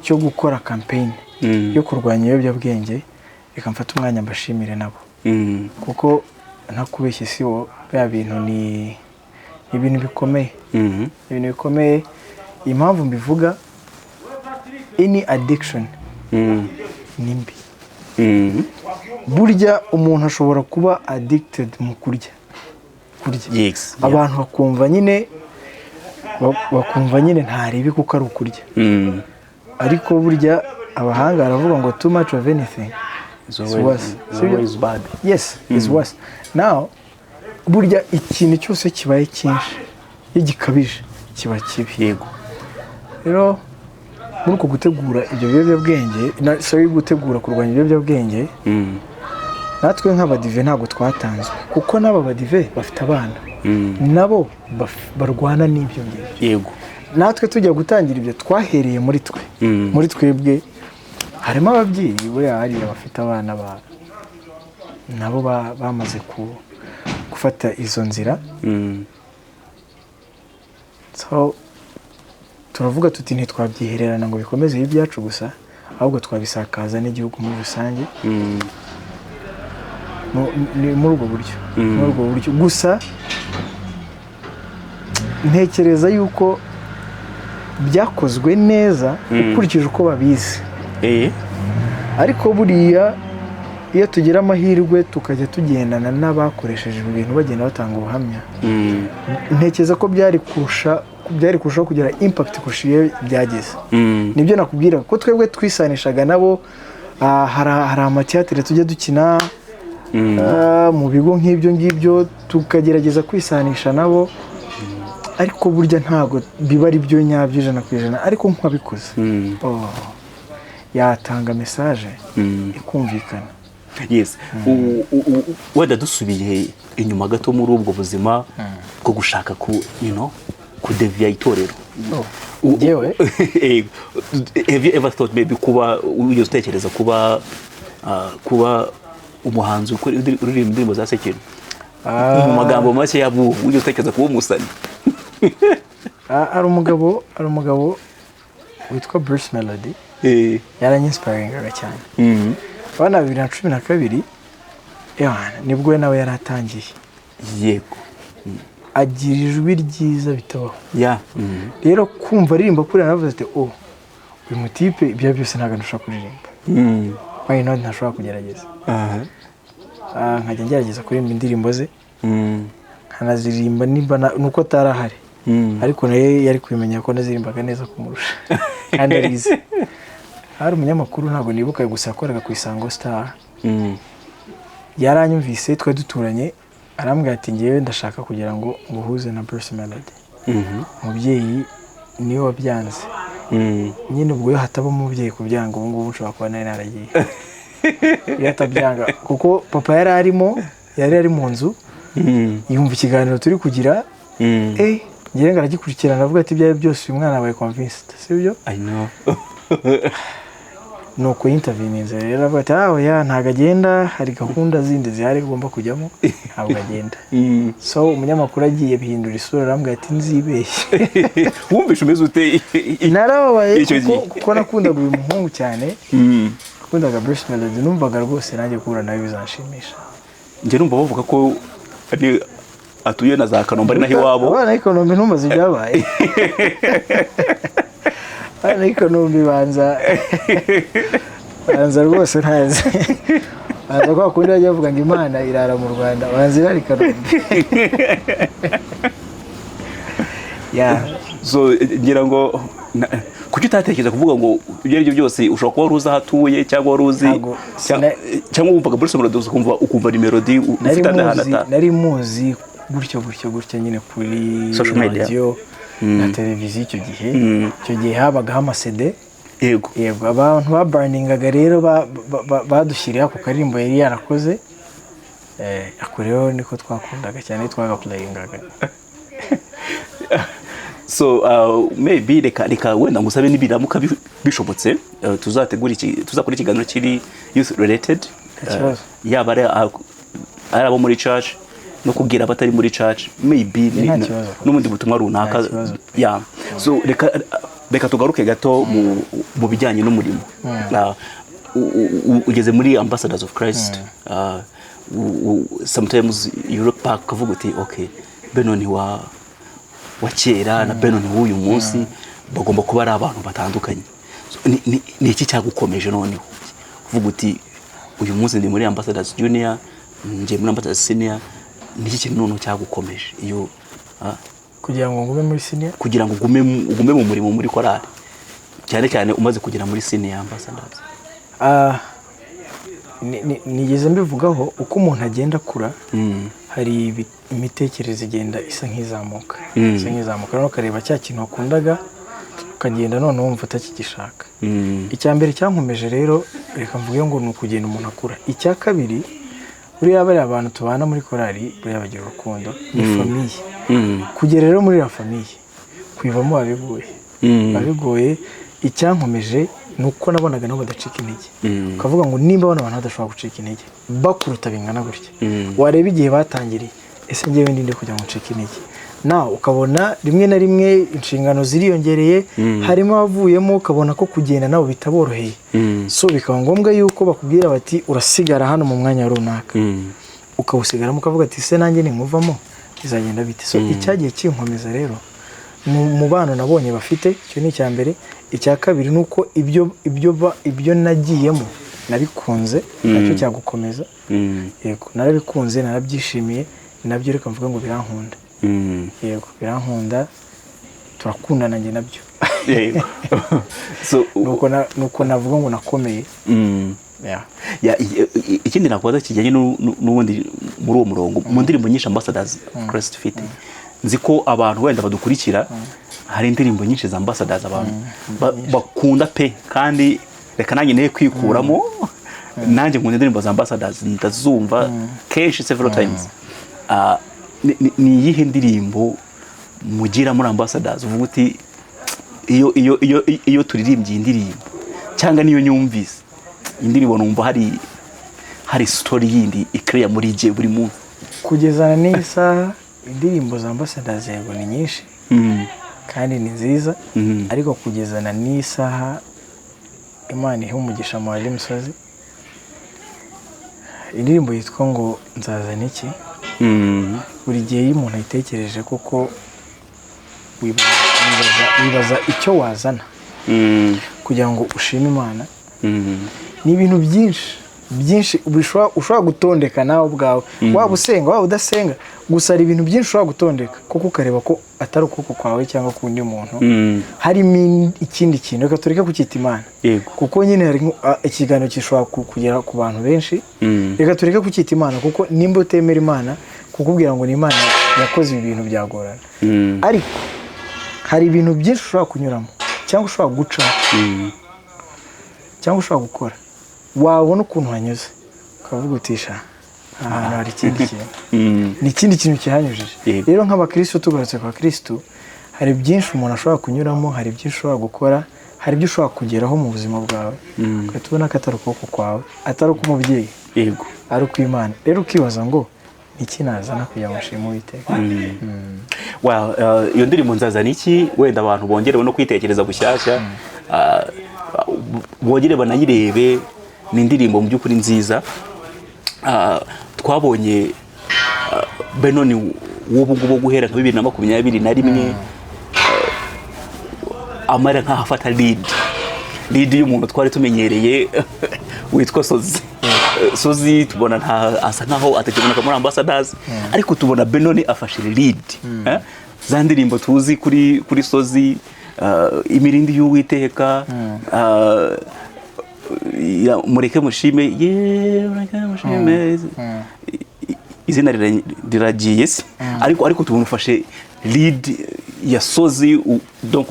cyo gukora campaign yo kurwanya ibiyobyabwenge. Reka mfate umwanya mbashimire nabo, kuko ntakubeshye si wo bya bintu ni ibintu bikomeye, ibintu bikomeye. Impamvu mbivuga, any addiction ni mbi. Burya umuntu ashobora kuba addicted mu kurya. Abantu bakumva nyine ntaribi kuko ari ukurya, ariko burya abahanga baravuga ngo too much of anything is bad. Yes, is worse. Now burya ikintu cyose kibaye cyinshi iyo gikabije kiba kibi. Rero muri uko gutegura ibyo biyobyabwenge, gutegura kurwanya ibiyobyabwenge, natwe nk'abadive ntabwo twatanzwe, kuko n'aba badive bafite abana nabo barwana n'ibyo ngibyo. Natwe tujya gutangira ibyo twahereye muri twebwe harimo ababyeyi buriya hariya bafite abana nabo bamaze gufata izo nzira. So turavuga tuti ntitwabyihererana ngo bikomeze ibyacu gusa, ahubwo twabisakaza n'igihugu muri rusange. Ni muri ubwo buryo gusa ntekereza yuko byakozwe neza ukurikije uko babizi. Ariko buriya iyo tugira amahirwe tukajya tugendana n'abakoresheje ibintu bagenda batanga ubuhamya, ntekereza ko byari kurushaho kugira impact kurusha iyo byagize. Nibyo nakubwira ko twebwe twisanishaga nabo. Hari amateatire tujya dukina mu bigo nk'ibyo ngibyo, tukagerageza kwisanisha nabo, ariko burya ntabwo biba ari byo nyabyo 100%. Ariko nk'abikoze yatanga message ikumvikana. Yes. Wenda dusubiye inyuma gato muri ubwo buzima bwo gushaka kudeviya itorero. Yewe. Have you ever thought maybe kuba ujya utekereza kuba umuhanzi uririmba indirimbo za Sekiro? Mu magambo make yabu ujya utekereza kuba umusani? Ari umugabo witwa Bruce Melody. Yaranyinsparingaga cyane. Bana 2012 nibwo nawe yaratangiye. Yego. Agira ijwi ryiza bitaho. Rero kumva aririmba kuri navuze ati uyu mutipe ibyo byose ntago nashaka kuririmba. Why not ntashobora kugerageza. Nkajya ngerageza kuririmba indirimbo ze. Nkanazirimba nimba nuko tarahari. Ariko naye yari kwimenya ko nazirimbaga neza kumurusha. Kandi arize. Hari umunyamakuru ntago nibuka gusa yakoraga ku Isango Star. Yaranyumvise twe duturanye arambwira ati ngewe ndashaka kugira ngo nguhuze na Bruce Melody. Umubyeyi niwe wabyanze. Nyine ubwo hataba umubyeyi kubyanga ubu ngubu nshobora kuba nari naragiye. Yatabyanga kuko papa yari ari mu nzu. Yumva ikiganiro turi kugira. Ngiye ngaragikurikirana avuga ati ibyaye byose uyu mwana abaye convinced, sibyo? I know. Nuko interview rero avuga ati ntago agenda, hari gahunda zindi zihari ugomba kujyamo, ntabwo agenda. So umunyamakuru agiye bihindura isura arambwira ati nzibeshye. Wumvishe umeze ute? Narababaye kuko nakundaga uyu muhungu cyane. Nakundaga Bruce Melody, numvaga rwose nanjye kubura nawe bizanshimisha. Nje numva bavuga ko ari atuye na za Kanombe ari naho iwabo. Abana Kanombe ntumaze ibyabaye. Abana Kanombe banza rwose ntazi. Banza kwa kundi bajya bavuga ngo Imana irara mu Rwanda, banza irari Kanombe. So ngira ngo kuki utatekereza kuvuga ngo ibyo ari byo byose ushobora kuba uruzi aho atuye cyangwa uruzi cyangwa wumvaga Bruce Melody ukumva ni melody ufite n'ahantu nari muzi gutyo nyine kuri radio na televiziyo icyo gihe habagaho amasede. Yego abantu baburningaga rero badushyiriye ako karimbo yari yarakoze. Ako rero niko twakundaga cyane twagaplayingaga. So maybe reka wenda ngusabe n'ibiramuka bishobotse tuzakora ikiganiro kiri youth related. Yaba ari abo muri church no kubwira abatari muri church maybe n'ubundi butumwa runaka. So reka tugaruke gato mu bijyanye n'umurimo. Ugeze muri Ambassadors of Christ. Sometimes you look back ukavuga uti okay, Benoni wa kera na Benoni w'uyu munsi bagomba kuba ari abantu batandukanye. Ni iki cyagukomeje noneho kuvuga uti uyu munsi ndi muri Ambassadors Junior, nje muri Ambassadors Senior? Ni iki kintu noneho cyagukomeje iyo kugira ngo ngume muri Senior? Kugira ngo ugume mu murimo muri korali cyane umaze kugera muri Senior Ambassadors. Nigeze mbivugaho uko umuntu agenda akura. Hari imitekerereze igenda isa nk'izamuka. Rero kareba cya kintu wakundaga ukagenda none wumva utakigishaka. Icya mbere cyankomeje rero reka mvuge ngo ni ukugenda umuntu akura. Icya kabiri buriya bari abantu tubana muri korali buriya bagira urukundo ni famiye. Kugera rero muri ya famiye kwivamo babigoye. Icyankomeje nuko nabonaga nabo badacika intege. Ukavuga ngo nimba bana abantu badashobora gucika intege bakuruta bingana gutya, wareba igihe batangiriye ese ngewe ndinde kujya mu cika intege. Nawe ukabona rimwe na rimwe inshingano ziriyongereye, harimo abavuyemo ukabona ko kugenda nabo bitaboroheye. So bikaba ngombwa yuko bakubwira bati urasigara hano mu mwanya runaka, ukawusigaramo ukavuga ati se nanjye ninkuvamo bizagenda bite. So icyagiye kinkomeza rero mu bana nabonye bafite, icyo ni icya mbere. Icya kabiri nuko ibyo nagiyemo nabikunze, nacyo cyagukomeza. Yego narabikunze, narabyishimiye, nabyo reka mvuga ngo birankunda. Yego birankunda, turakundana njye nabyo. So nuko navuga ngo nakomeye. Ikindi nakubaza kijyanye n'ubundi muri uwo murongo mu ndirimbo nyinshi Ambassadors Christ Fit, nzi ko abantu wenda badukurikira hari indirimbo nyinshi za Ambassadors abantu bakunda pe, kandi reka nanjye ne kwikuramo nanjye nkunda indirimbo za Ambassadors ndazumva kenshi several times. Ni iyihe ndirimbo mugira muri Ambassadors uvuga uti iyo turirimbye indirimbo cyangwa niyo nyumvise indirimbo numva hari story yindi ikreya muri je buri munsi? Kugezana n'isaha indirimbo za Ambassadors yego ni nyinshi kandi ni nziza, ariko kugezana n'isaha Imana ihe umugisha mu wari musozi, indirimbo yitwa ngo nzazana iki. Buri gihe iyo umuntu ayitekereje kuko wibaza icyo wazana kugira ngo ushime Imana. Ni ibintu byinshi ushobora gutondeka nawe ubwawe, waba usenga waba udasenga, gusa ari ibintu byinshi ushobora gutondeka kuko ukareba ko atari ukuboko kwawe cyangwa kundi muntu harimo ikindi kintu. Reka tureke kucyita Imana kuko nyine hari ikiganiro gishobora kugera ku bantu benshi. Reka tureke kucyita Imana kuko nimba utemera Imana kukubwira ngo ni Imana yakoze ibi bintu byagorana. Ariko hari ibintu byinshi ushobora kunyuramo cyangwa ushobora guca cyangwa ushobora gukora, wabona ukuntu hanyuze ukavuga utisha ahantu hari ikindi kintu, ni ikindi kintu kihanyujije. Rero nk'abakristo tugarutse kwa Kristo, hari byinshi umuntu ashobora kunyuramo, hari byinshi ushobora gukora, hari ibyo ushobora kugeraho mu buzima bwawe ukahita ubona ko atari ukuboko kwawe, atari uk'umubyeyi, ari ukw'Imana. Rero ukibaza ngo iki nazana kugira ngo nshime Uwiteka. Iyo ndirimbo nzazana iki, wenda abantu bongerewe no kwitekereza bushyashya, bongere banayirebe. Ni indirimbo mu by'ukuri nziza. Twabonye Benoni w'ubu ngubu guhera nka 2021 amara nkaho afata lead y'umuntu twari tumenyereye witwa Sozi tubona asa nkaho atekereje muri Ambassadors, ariko tubona Benoni afashe lead. Za ndirimbo tuzi kuri Sozi, imirindi y'Uwiteka, mureke mushime, mureke mushime, izina riragiye se, ariko tubona ufashe lead ya Sozi. Donc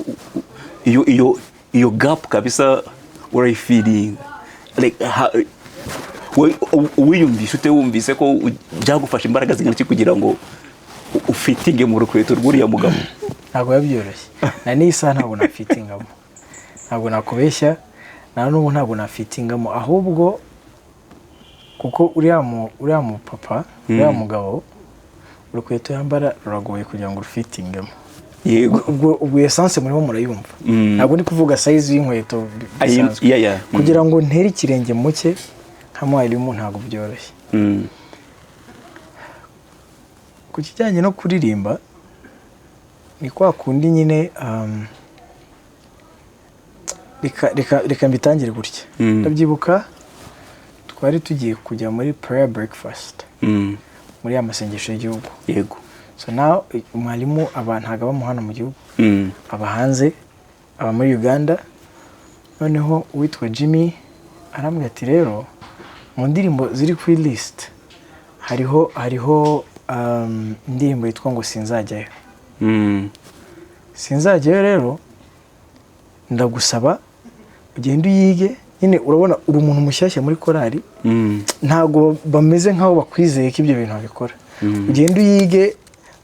iyo gap kabisa urayifeeling like wumvise ko byagufasha imbaraga zingana iki kugira ngo ufitinge mu rukweto rw'uriya mugabo? Ntabwo yabyoroshye, na nisa ntabwo nafitingamo, ntabwo nakubeshya, na n'ubu ntabwo nafitingamo, ahubwo kuko uriya mu papa, uriya mugabo urukweto yambara ruragoye kugira ngo rufitingemo. Yego, ubwo essence murimo murayumva. Ntabwo ndi kuvuga size y'inkweto bisanzwe, kugira ngo ntere ikirenge muke hamwarimu ntabwo byoroshye. Ku kijyanye no kuririmba ni kwa kundi nyine, reka mbitangire gutya. Ndabyibuka twari tugiye kujya muri prayer breakfast muri amasengesho y'igihugu. Yego. So now umwarimu abantu ntago bamuhana mu gihugu, aba hanze, aba muri Uganda. Noneho witwa Jimmy arambwira ati rero mu ndirimbo ziri kuri list hariho indirimbo yitwa ngo sinzajyayo. Sinzajyayo rero ndagusaba ugende uyige. Nyine urabona uri umuntu mushyashya muri korali, ntago bameze nkaho bakwizeye ko ibyo bintu babikora. Ugende uyige,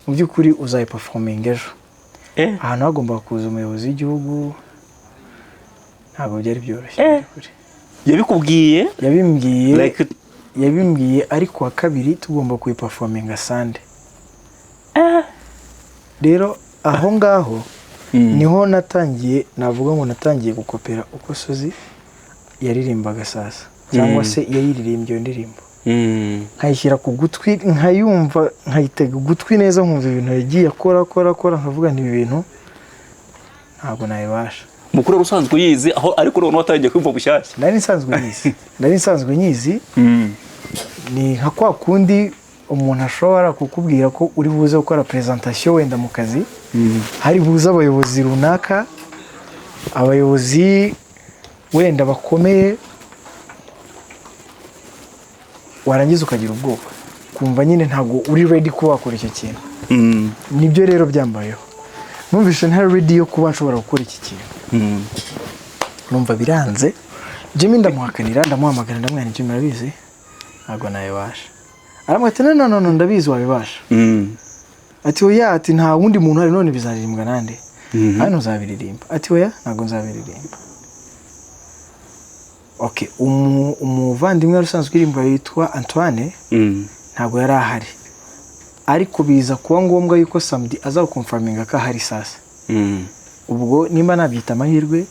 mu by'ukuri uzayiperforming ejo. Ahantu hagomba kuza umuyobozi w'igihugu, ntabwo byari byoroshye. Yabikubwiye? Yabimbwiye ariko wa kabiri tugomba kuyiperforminga Sunday. Rero aho ngaho niho natangiye, navuga ngo natangiye gukopera uko Sozi yaririmbaga sasa, cyangwa se yayiririmbye iyo ndirimbo. Nkayishyira ku gutwi, nkayumva, nkayitega ugutwi neza, nkumva ibintu yagiye akora nkavuga nti ibi bintu ntabwo nayibasha. Mukuru rusanzwe yizi aho, ariko none watangiye kumva bushyashya. Nari nsanzwe nyizi. Ni nka kwa kundi umuntu ashobora kukubwira ko uri buze gukora presentation wenda mu kazi, hari buze abayobozi runaka, abayobozi wenda bakomeye, warangiza ukagira ubwoba, kumva nyine ntabwo uri ready kuba wakora icyo kintu. Nibyo rero byambayeho, numvise ntari ready yo kuba nshobora gukora iki kintu. Numva biranze, Jimmy ndamuhakanira ndamuhamagara ndamwana Jimmy arabizi ntabwo nayibasha aramwita no ndabizi wabibasha ati oya ati nta wundi muntu ari none bizaririmbwa nande hano uzabiririmba ati oya ntabwo nzabiririmba okay umuvandimwe rusanzwe iririmba yitwa Antoine ntabwo yari ahari ariko biza kuba ngombwa yuko Samedi azakonfirminga ko ahari sasa ubwo nimba nabyita amahirwe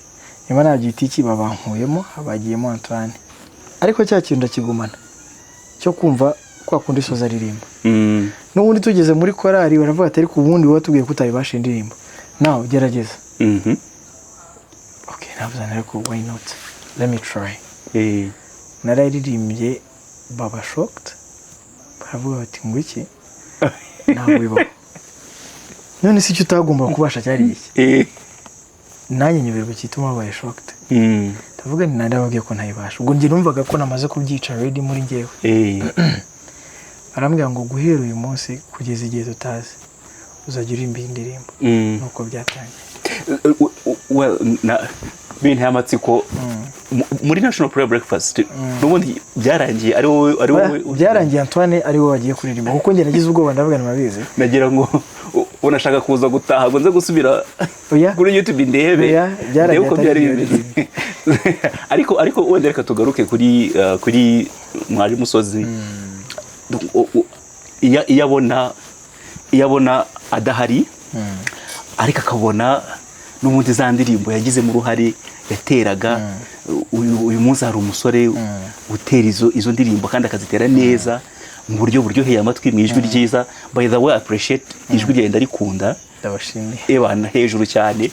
nimba nabyita iki babankuyemo abagiyemo Antoine ariko cya kintu ndakigumana cyo kumva kwa kundi soza aririmba n'ubundi tugeze muri korali baravuga ati ariko ubundi wowe tubwiye kutabibasha indirimbo nawe gerageza okay navuze ariko why not let me try nararirimbye Baba Shocked baravuga bati ngo iki nawe bibaho none si cyo utagomba kubasha cyari iki nanjye nyobera cyituma Baba Shocked ndavuga ni nande ababwiye ko ntayibasha ubwo njye numvaga ko namaze kubyica ready muri ngewe arambwira ngo guhera uyu munsi kugeza igihe tutazi uzagira indirimbo nuko byatangiye well bintu y'amatsiko muri National Prayer Breakfast n'ubundi byarangiye ari wowe byarangiye Antoine ari wowe wagiye kuririmba kuko njye nagize ubwoba ndavuga ntimabizi nagira ngo unashaka kuza gutaha ngo nze gusubira kuri YouTube ndebe uko byari bimeze ariko wenda reka tugaruke kuri Mwari Musozi iyabona adahari ariko akabona n'ubundi za ndirimbo yagize mu ruhare yateraga uyu munsi hari umusore utera izo ndirimbo kandi akazitera neza mu buryo buryoheye amatwi mu ijwi ryiza by the way appreciate ijwi ryenda rikunda ndabashimiye ebana hejuru cyane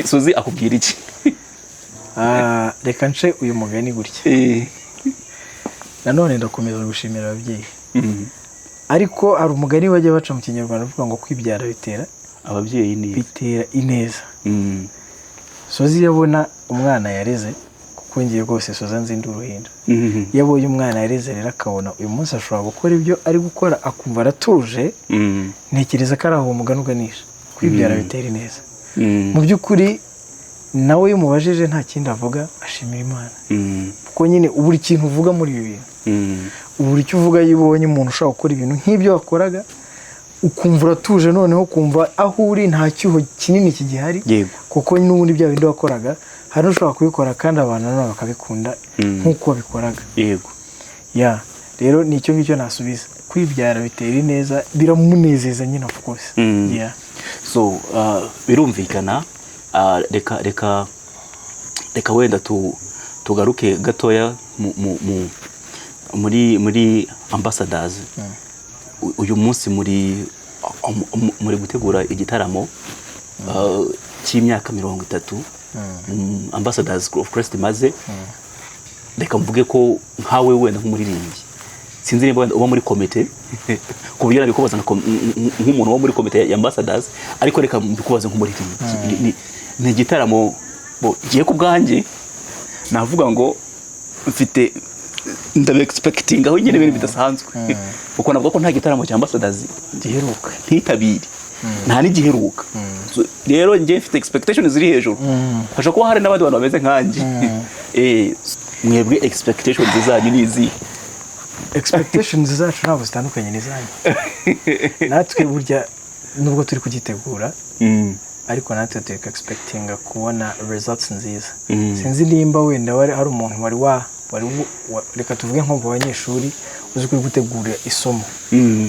sozi akubwira iki reka nce uyu mugani gutya nanone ndakomeza gushimira ababyeyi ariko hari umugani wajya baca mu Kinyarwanda uvuga ngo kwibyara bitera ababyeyi bitera ineza sozi yabona umwana yareze kuko ngiye rwose soza nzindi uruhinda yabonye umwana yareze rero akabona uyu munsi ashobora gukora ibyo ari gukora akumva aratuje ntekereza ko ari aho umugani uganisha kwibyara bitera ineza mu by'ukuri nawe iyo umubajije nta kindi avuga ashimira Imana kuko nyine ubura ikintu uvuga muri ibi bintu ubura icyo uvuga iyo ubonye umuntu ushobora gukora ibintu nk'ibyo wakoraga ukumva uratuje noneho kumva aho uri nta cyuho kinini kigihari kuko n'ubundi bya bindi wakoraga hari ushobora kubikora kandi abantu nabo bakabikunda nk'uko wabikoraga yego rero nicyo ngicyo nasubiza kwibyara bitera ineza biramunezeza nyine of course so birumvikana reka wenda tugaruke gatoya muri Ambassadors uyu munsi muri gutegura igitaramo cy'imyaka 30 Ambassadors of Christ maze reka mvuge ko nkawe wenda nk'umuririmbyi sinzi niba uba muri komite kuburyo nabikubaza nk'umuntu wo muri komite ya Ambassadors ariko reka mbikubaze nk'umuririmbyi ni igitaramo giye ku bwanjye navuga ngo mfite ndabe expecting aho nyine ibintu bidasanzwe kuko navuga ko nta gitaramo cya Ambassadors giheruka ntitabiri nta n'igiheruka rero ngiye mfite expectations ziri hejuru hasha kuba hari n'abandi bantu bameze nkanjye mwebwe expectations zanyu nizi expectations zacu ntabwo zitandukanye n'izanyu natwe burya nubwo turi kugitegura ariko natwe turi expecting kubona results nziza sinzi nimba wenda hari umuntu wari reka tuvuge nko mu banyeshuri uzi kuri gutegura isomo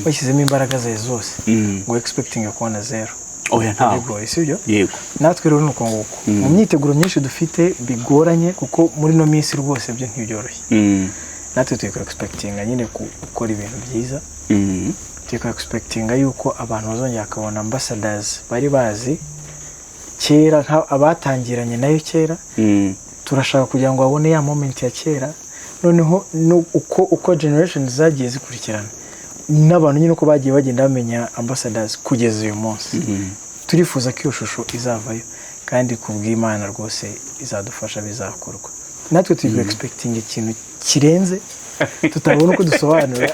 bashyizemo imbaraga zawe zose ngo expecting kubona zero oya ntabwo sibyo yego natwe rero nuko nguko mu myiteguro myinshi dufite bigoranye kuko muri no minsi rwose byo ntibyoroshye natwe turi expecting nyine gukora ibintu byiza turi expecting yuko abantu bazongera akabona Ambassadors bari bazi kera abatangiranye nayo kera turashaka kugira ngo babone ya moment ya kera noneho uko generations zagiye zikurikirana n'abantu nyine uko bagiye bagenda bamenya Ambassadors kugeza uyu munsi turifuza ko iyo shusho izavayo kandi kubw'Imana rwose izadufasha bizakorwa natwe turi expecting ikintu kirenze tutabona uko dusobanura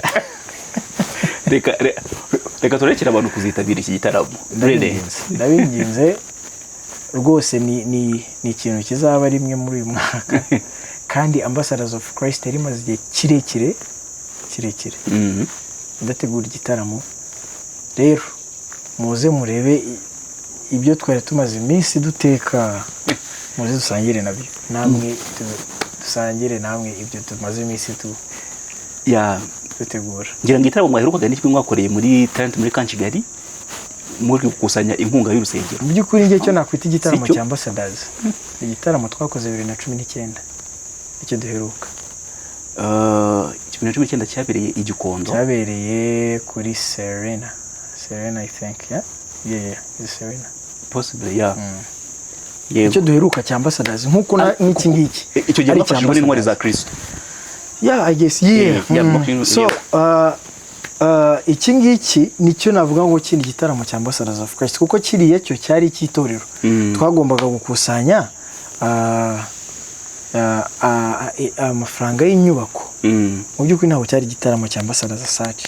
reka turekera abantu kuzitabira iki gitaramo ndabinginze rwose ni ikintu kizaba rimwe muri uyu mwaka kandi Ambassadors of Christ yari imaze igihe kirekire ndategura igitaramo rero muze murebe ibyo twari tumaze iminsi duteka muze dusangire nabyo namwe dusangire namwe ibyo tumaze iminsi dutegura ngira ngo igitaramo mwaherukaga n'ikimwe mwakoreye muri Talent muri Kankigali muri gukusanya inkunga y'urusengero. Mu by'ukuri njye cyo nakwita igitaramo cya Ambassadors. Igitaramo twakoze 2019 icyo duheruka. 2019 cyabereye i Gikondo. Cyabereye kuri Serena I think, yeah Serena possibly, yeah. Icyo duheruka cya Ambassadors nkuko n'iki ngiki. Icyo gihe bafashijwe n'intwari za Kristo. Yeah, I guess, so iki ngiki nicyo navuga ngo kindi gitaramo cya Ambassadors of Christ kuko kiriye cyo cyari cy'itorero twagombaga gukusanya amafaranga y'inyubako mu by'ukuri ntabwo cyari igitaramo cya Ambassadors Search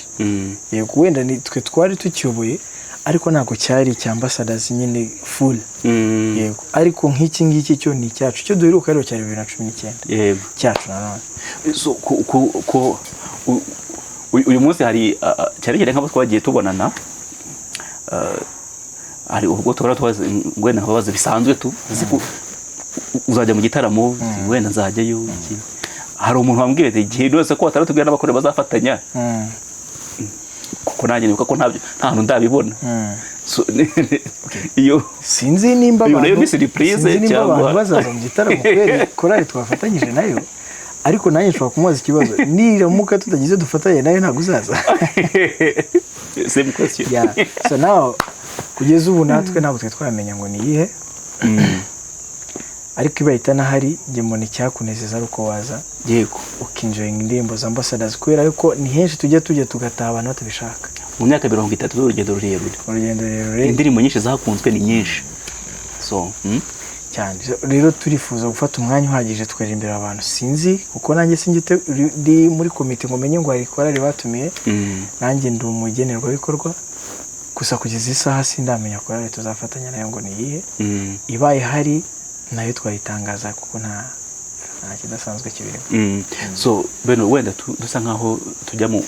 yego wenda twe twari tukiyoboye ariko ntabwo cyari cya Ambassadors nyine full yego ariko nk'iki ngiki cyo ni cyacu cyo duheruka rero cyari 2019 yego cyacu nanone so ko uyu munsi hari cyari nk'abo twagiye tubonana hari ubwo twaza ngwena nkabaza bisanzwe tu ziku uzajya mu gitaramo wenda nzajyayo hari umuntu wambwiye ati igihe rwose ko bataratubwira n'abakore bazafatanya kuko nanjye nibuka ko nta hantu ndabibona so iyo sinzi nimba abantu surprise cyangwa bazaza mu gitaramo kweri korali twafatanyije nayo ariko nanjye nshobora kumubaza ikibazo niramuka tutagize dufatanye nayo ntabwo uzaza same question so now kugeza ubu natwe ntabwo twamenya ngo ni iyihe ariko ibayita nahari nge mbona icyakunezeza ari uko waza yego ukinjoyinga indirimbo za Ambassadors kubera yuko ni henshi tujya tugataha abantu batabishaka mu myaka 30 urugendo rurerure indirimbo nyinshi zakunzwe ni nyinshi so cyane rero turifuza gufata umwanya uhagije twarimbira abantu sinzi kuko nanjye singite ndi muri komite ngo menye ngo hari korali batumiye nanjye ndi umugenerwa bikorwa gusa kugeza isaha sindamenya korali tuzafatanya nayo ngo ni iyihe ibaye hari nayo twayitangaza kuko nta kidasanzwe kibirimo so beno wenda dusa nkaho tujya mu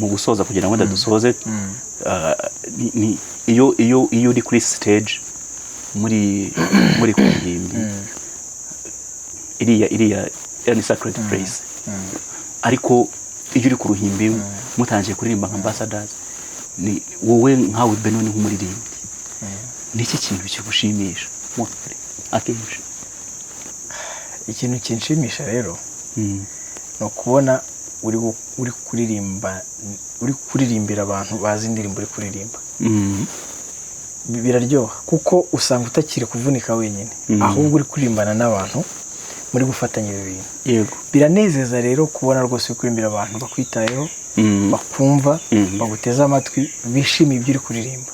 gusoza kugira ngo wenda dusoze iyo uri kuri stage muri kuhimbi iriya ni sacred place ariko iyo uri ku ruhimbi mutangiye kuririmba nka Ambassadors ni wowe nkawe Beno ni nk'umuririmbyi niki kintu kigushimisha akenshi ikintu kinshimisha rero no kubona uri kuririmbira abantu bazi indirimbo uri kuririmba biraryoha kuko usanga utakiri kuvunika wenyine ahubwo uri kurimbana n'abantu muri gufatanya ibi bintu yego biranezeza rero kubona rwose kurimbira abantu bakwitayeho bakumva baguteza amatwi bishimiye ibyo uri kuririmba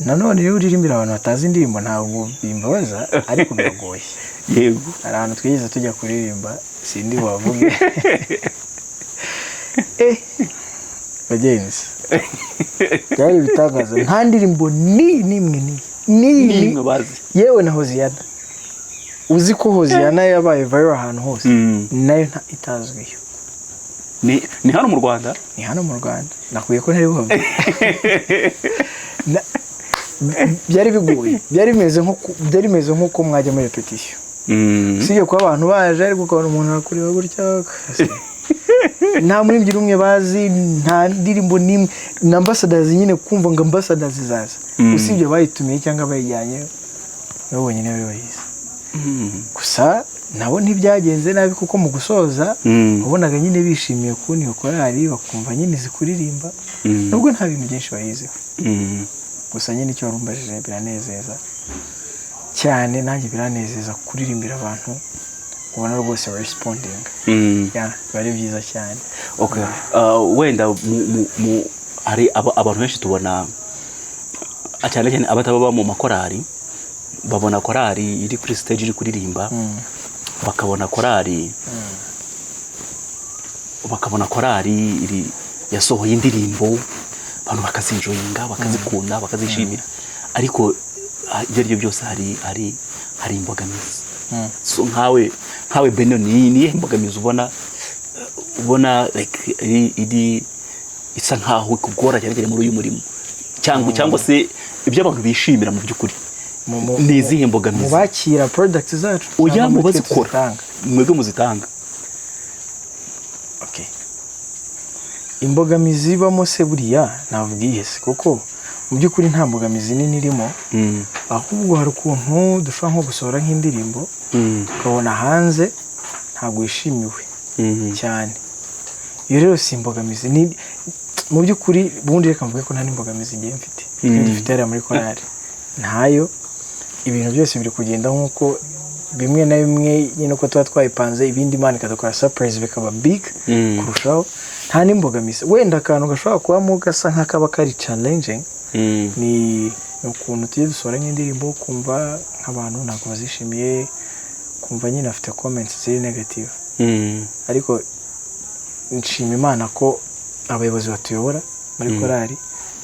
nanone iyo uririmbira abantu batazi indirimbo ntabwo bimbabaza ariko biragoye yego hari ahantu twigeze tujya kuririmba sindi wavuge bagenzi byari bitangaza nta ndirimbo nimwe bazi yewe na Hoziyana uzi ko Hoziyana yabaye viral ahantu hose nayo itazwiyo ni hano mu Rwanda nakuye ko ntari buhabwe byari bigoye byari bimeze nk'uko mwajya muri repetition sibyo ko abantu baje ariko ukabona umuntu akureba gutya nta murimbyi umwe bazi nta ndirimbo nimwe na Ambassadors nyine kumva ngo Ambassadors zaza usibye bayitumiye cyangwa bayijyanye babonye nawe bayizi gusa nabo ntibyagenze nabi kuko mu gusoza ubonaga nyine bishimiye kubona iyo korali bakumva nyine zikuririmba nubwo nta bintu byinshi bayiziho gusa nyine icyo warumbajije biranezeza cyane nanjye biranezeza kuririmbira abantu ubona rwose responding bari byiza cyane okay wenda hari abantu benshi tubona cyane abataba mu makorari babona korari iri kuri stage iri kuririmba bakabona korari iri yasohoye indirimbo abantu bakazinjoyinga bakazikunda bakazishimira ariko ibyo ari byo byose hari imbogamizi. So nkawe Beno, niye imbogamizi ubona like isa nkaho ikugora cyane muri uyu murimo cyangwa se ibyo abantu bishimira mu by'ukuri ni izihe mbogamizi mubakira product zacu oya mubazikora mwebwe muzitanga? Okay, imbogamizi bamo se buriya navuga ihese kuko mu by'ukuri nta mbogamizi nini irimo, ahubwo hari ukuntu dushobora nko gusohora nk'indirimbo ukabona hanze ntabwo wishimiwe cyane. Iyo rero si imbogamizi ni mu by'ukuri, bundi reka mvuge ko nta n'imbogamizi ngiye mfite dufite hariya muri korali ntayo. Ibintu byose biri kugenda nk'uko bimwe na bimwe nyine uko tuba twayipanze, ibindi Imana ikadukora surprise bikaba big kurushaho. Nta n'imbogamizi, wenda akantu gashobora kubamo gasa nk'akaba kari challenging ni ukuntu tujye dusohora nk'indirimbo kumva nk'abantu ntabwo bazishimiye, kumva nyine afite comments ziri negative. Ariko nshima Imana ko abayobozi batuyobora muri korali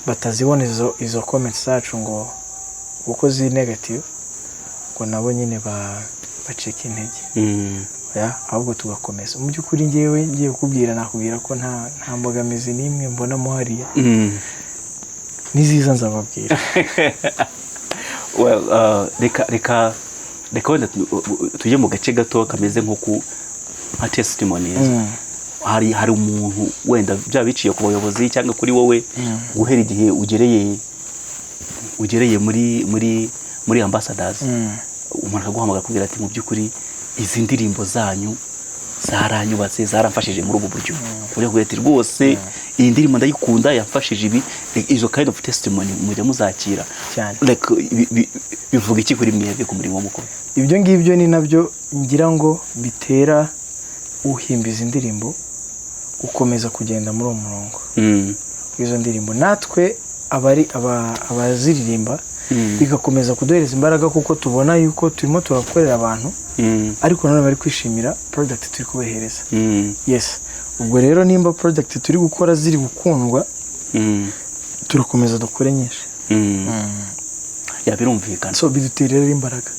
batazibona izo comments zacu ngo uko ziri negative ngo nabo nyine bacika intege. Ahubwo tugakomeza. Mu by'ukuri ngewe ngiye kukubwira nakubwira ko nta mbogamizi n'imwe mbonamo hariya. Niziza nzababwira. Well, reka wenda tujye mu gace gato kameze nka testimonies. Hari umuntu wenda byaba biciye ku bayobozi cyangwa kuri wowe guhera igihe ugereye muri ambassadors, umuntu akaguhamagara kubwira ati mu by'ukuri izi ndirimbo zanyu zaranyubatse, zaramfashije muri ubu buryo. Kugira ati rwose iyi ndirimbo ndayikunda, yamfashije ibi. Izo kind of testimony mujya muzakira like bivuga iki kuri mwebwe ku murimo mukuru? Ibyo ngibyo ni nabyo ngira ngo bitera uhimbiza indirimbo gukomeza kugenda muri uwo murongo w'izo ndirimbo. Natwe abaziririmba bigakomeza kuduhereza imbaraga kuko tubona yuko turimo turakorera abantu ariko none bari kwishimira product turi kubahereza. Yes, ubwo rero nimba product turi gukora ziri gukundwa turakomeza dukore nyinshi. Birumvikana. So biduterera imbaraga.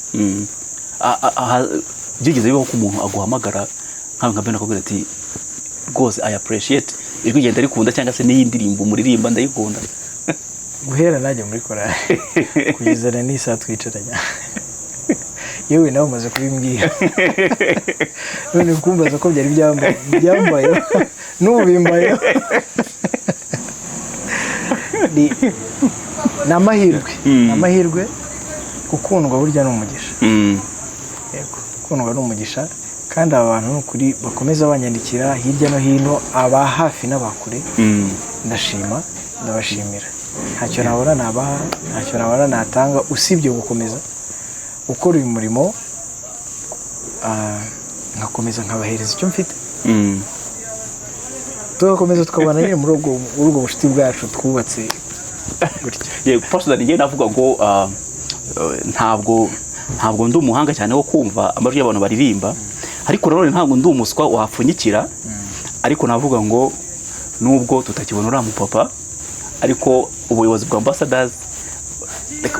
Byigeze bibaho ko umuntu aguhamagara nka Beno akubwira ati rwose I appreciate ijwi genda rikunda cyangwa se n'iyi ndirimbo muririmba ndayikunda? Guhera najya muri korali kugeza n'isaha twicaranya yewe nawe umaze kubimbwira none kumbaza ko byari byambaye n'ubu bimbaye. Ni amahirwe gukundwa burya ni umugisha. Yego, gukundwa ni umugisha kandi abantu n'ukuri bakomeza banyandikira hirya no hino, aba hafi n'abakure. Ndashima, ndabashimira. Ntacyo nabona nabaha, ntacyo nabona natanga usibye gukomeza gukora uyu murimo, nkakomeza nkabahereza icyo mfite. Tugakomeza tukabana nyine muri ubwo bucuti bwacu twubatse gutya. Yego, personally ngiye navuga ngo ntabwo ndi umuhanga cyane wo kumva amajwi y'abantu baririmba, ariko nanone ntabwo ndi umuswa wapfunyikira. Ariko navuga ngo nubwo tutakibona uriya mupapa, ariko ubuyobozi bwa ambassadors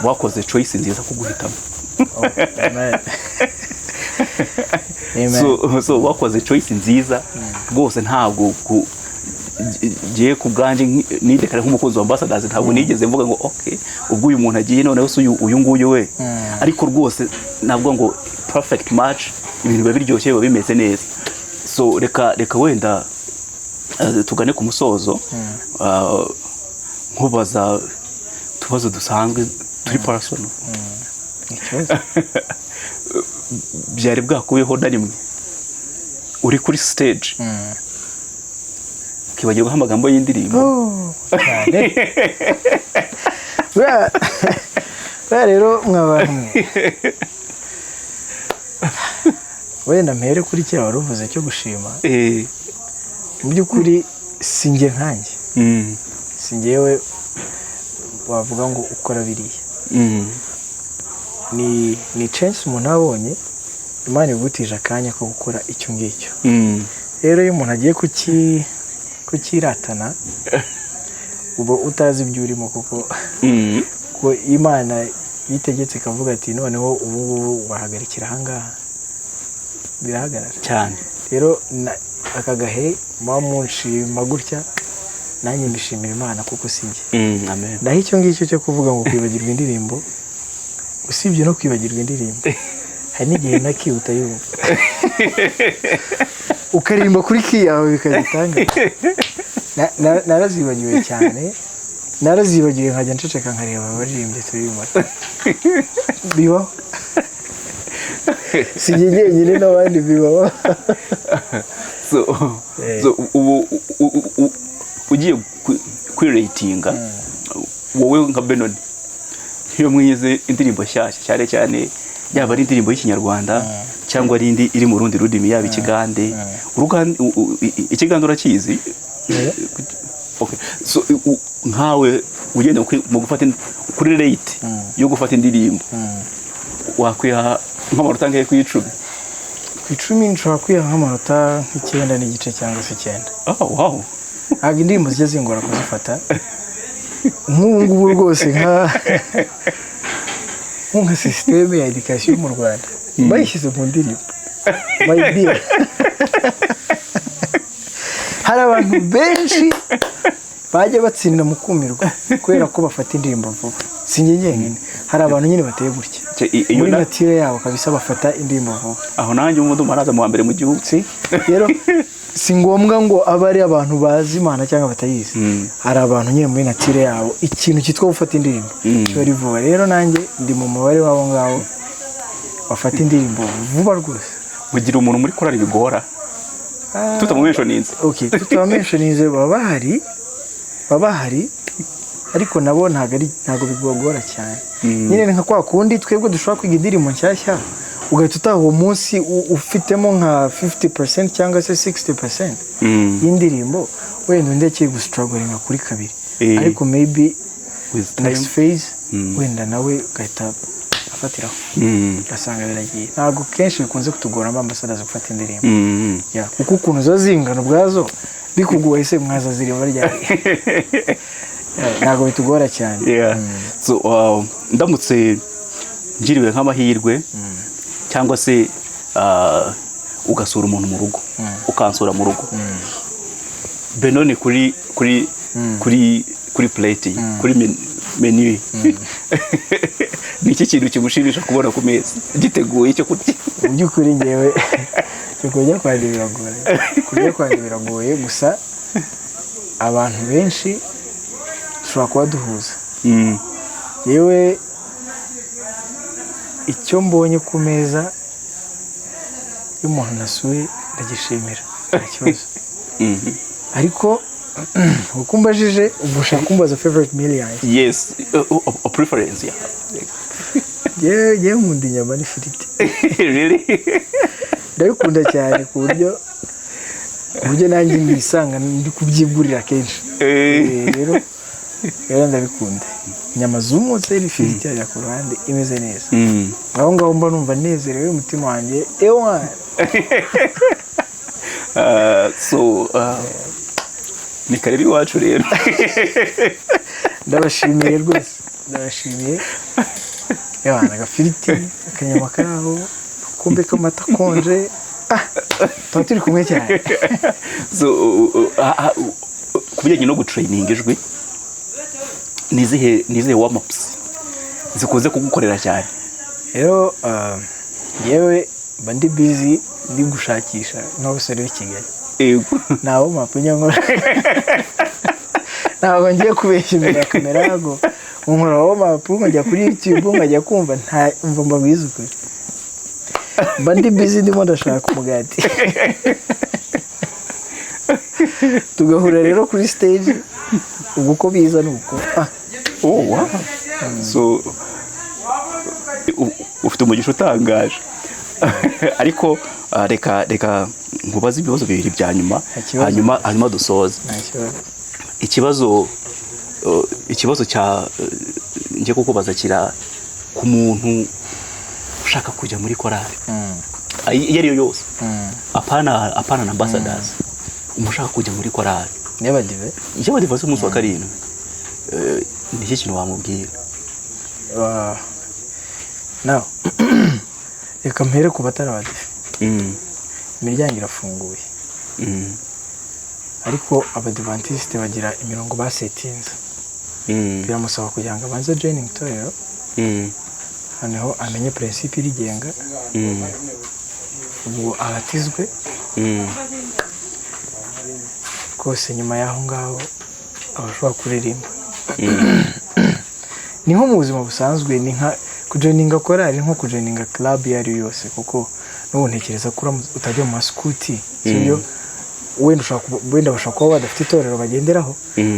bakoze choice nziza kuguhitamo. So bakoze choice nziza rwose. Ntabwo giye ku bwanjye nidekara nk'umukozi wa ambassadors, ntabwo nigeze mvuga ngo okay ubwo uyu muntu agiye none se uyu nguyu we. Ariko rwose navuga ngo perfect match, ibintu biba biryoshye, biba bimeze neza. So reka wenda tugane ku musozo, nkubaza tubazo dusanzwe turi personal. Byari bwakubeho na rimwe uri kuri stage ukibagirwa amagambo y'indirimbo? Rero mwabantu wenda mpere kuri cya wari uvuze cyo gushima. Mu by'ukuri sinjye nkanjye, sinjyewe wavuga ngo ukora biriya. Ni chance umuntu abonye Imana igutije akanya ko gukora icyo ngicyo. Rero iyo umuntu agiye kukiratana uba utazi ibyo urimo kuko Imana yitegetse kavuga ati noneho ubu wahagarikira ahangaha birahagarara cyane. rero aka gahe munshima gutya nanjye mbishimira Imana kuko sinjye. Amen. Naho icyo ngicyo cyo kuvuga ngo kwibagirwa indirimbo, usibye no kwibagirwa indirimbo hari n'igihe nakihuta yumva ukaririmba kuri ki yawe bikagitanga. Narazibagiwe cyane, narazibagiwe nkajya nceceka nkareba abaririmbye turirimba bibaho. Si njyenyine n'abandi bibaho. So ugiye kwiratinga wowe nka Benoni, iyo mwize indirimbo nshyashya cyane cyane yaba ari indirimbo y'ikinyarwanda cyangwa ari indi iri mu rundi rurimi, yaba ikigande, ikigande urakizi? Okay. So nkawe ugenda mu gufata kuri rate yo gufata indirimbo wakwiha nk'amanota angahe ku 10? Ku 10 nshobora kwiha nk'amanota nk'icyenda n'igice cyangwa se 9. Oh wow. Ntabwo indirimbo zijya zingora kuzifata nk'ubu ngubu rwose nka systeme ya education mu Rwanda bayishyize mu ndirimbo my dear. Hari abantu benshi bajya batsinda mu kumirwa kubera ko bafata indirimbo vuba. Si njye nyine, hari abantu nyine bateye gutya muri natire yabo kabisa, bafata indirimbo vuba. Aho nanjye umuntu maraza mu mbere mu gihugu. Rero si ngombwa ngo abe ari abantu bazi Imana cyangwa batayizi. Hari abantu nyine muri natire yabo ikintu cyitwa gufata indirimbo cyo ari vuba. Rero nanjye ndi mu mubare wabo ngabo bafata indirimbo vuba rwose. Ugira umuntu muri korali bigora tutamumentioninze? Okay, tutamumentioninze baba bahari ariko nabo ntago bigogora cyane. Nyine nka kwa kundi twebwe dushobora kwiga indirimbo nshyashya ugahita utaha uwo munsi ufitemo nka 50% cyangwa se 60% y'indirimbo, wenda ndekeye gustruggling kuri kabiri, ariko maybe with next phase wenda nawe ugahita afatiraho gasanga biragiye. Ntago kenshi bikunze kutugora ambassadors gufata indirimbo kuko ukuntu zo zingana ubwazo bikugoye se mwaza ziri baryari. Ntago bitugora cyane. So ndamutse ngiriwe nk'amahirwe cyangwa se ugasura umuntu mu rugo, ukansura mu rugo, Benoni kuri plate, kuri menu niki kintu kimushimisha kubona ku meza giteguye cyo kurya? Mu by'ukuri ngewe kujya kwandira biragoye, gusa abantu benshi dushobora kuba duhuza. Yewe icyo mbonye ku meza y'umuntu nasuye ndagishimira, nta kibazo. Ariko uko mbajije ugushaka kumbaza favorite meal yanjye. Yes, a preference. Yewe nkunda inyama n'ifiriti. Really? Ndabikunda cyane ku buryo nanjye nisanga ndi kubyigurira kenshi. Rero ndabikunda. Inyama zumutse n'ifiriti ya ku ruhande imeze neza. Aho ngaho mba numva nezerewe umutima wanjye. So ni karibu iwacu rero. Ndabashimiye rwose, ndabashimiye. Agafiriti, akanyama karaho, kumbe k'amata konje. Tuba turi kumwe cyane. So ku bijyanye no gutraininga ijwi, nizihe warm-ups zikuze kugukorera cyane? Rero yewe mba ndi busy ndi gushakisha n'abasore b'i Kigali. Nabo mapunya nkora. Ntabwo ngiye kubeshya imbere ya kamera yago nkora aho mapu nkajya kuri YouTube nkajya kumva mva mbabwiza ukuri. Mba ndi busy ndimo ndashaka umugati. Tugahura rero kuri stage ubwo ko biza nuko. Wow. So ufite umugisha utangaje. Ariko reka nkubaze ibibazo bibiri bya nyuma, hanyuma dusoze. Ikibazo cya ngiye kukubaza kira ku muntu ushaka kujya muri korali iyo ariyo yose, apana na ambassadors, umushaka kujya muri korali y'abadive z'umunsi wa karindwi, ni iki kintu wamubwira? nawe reka mpere ku batari abadive. Imiryango irafunguye, ariko abadivantisite bagira imirongo basetinze. Biramusaba kugira ngo abanze joining itorero, noneho amenye principe irigenga, ubu abatizwe rwose. Nyuma y'aho ngaho abashobora kuririmba. Ni nko mu buzima busanzwe, ni nka kujoininga korali, nko kujoininga club iyo ari yose, kuko n'ubu ntekereza ko utajya mu maskuti, sibyo? Wenda bashobora kuba badafite itorero bagenderaho,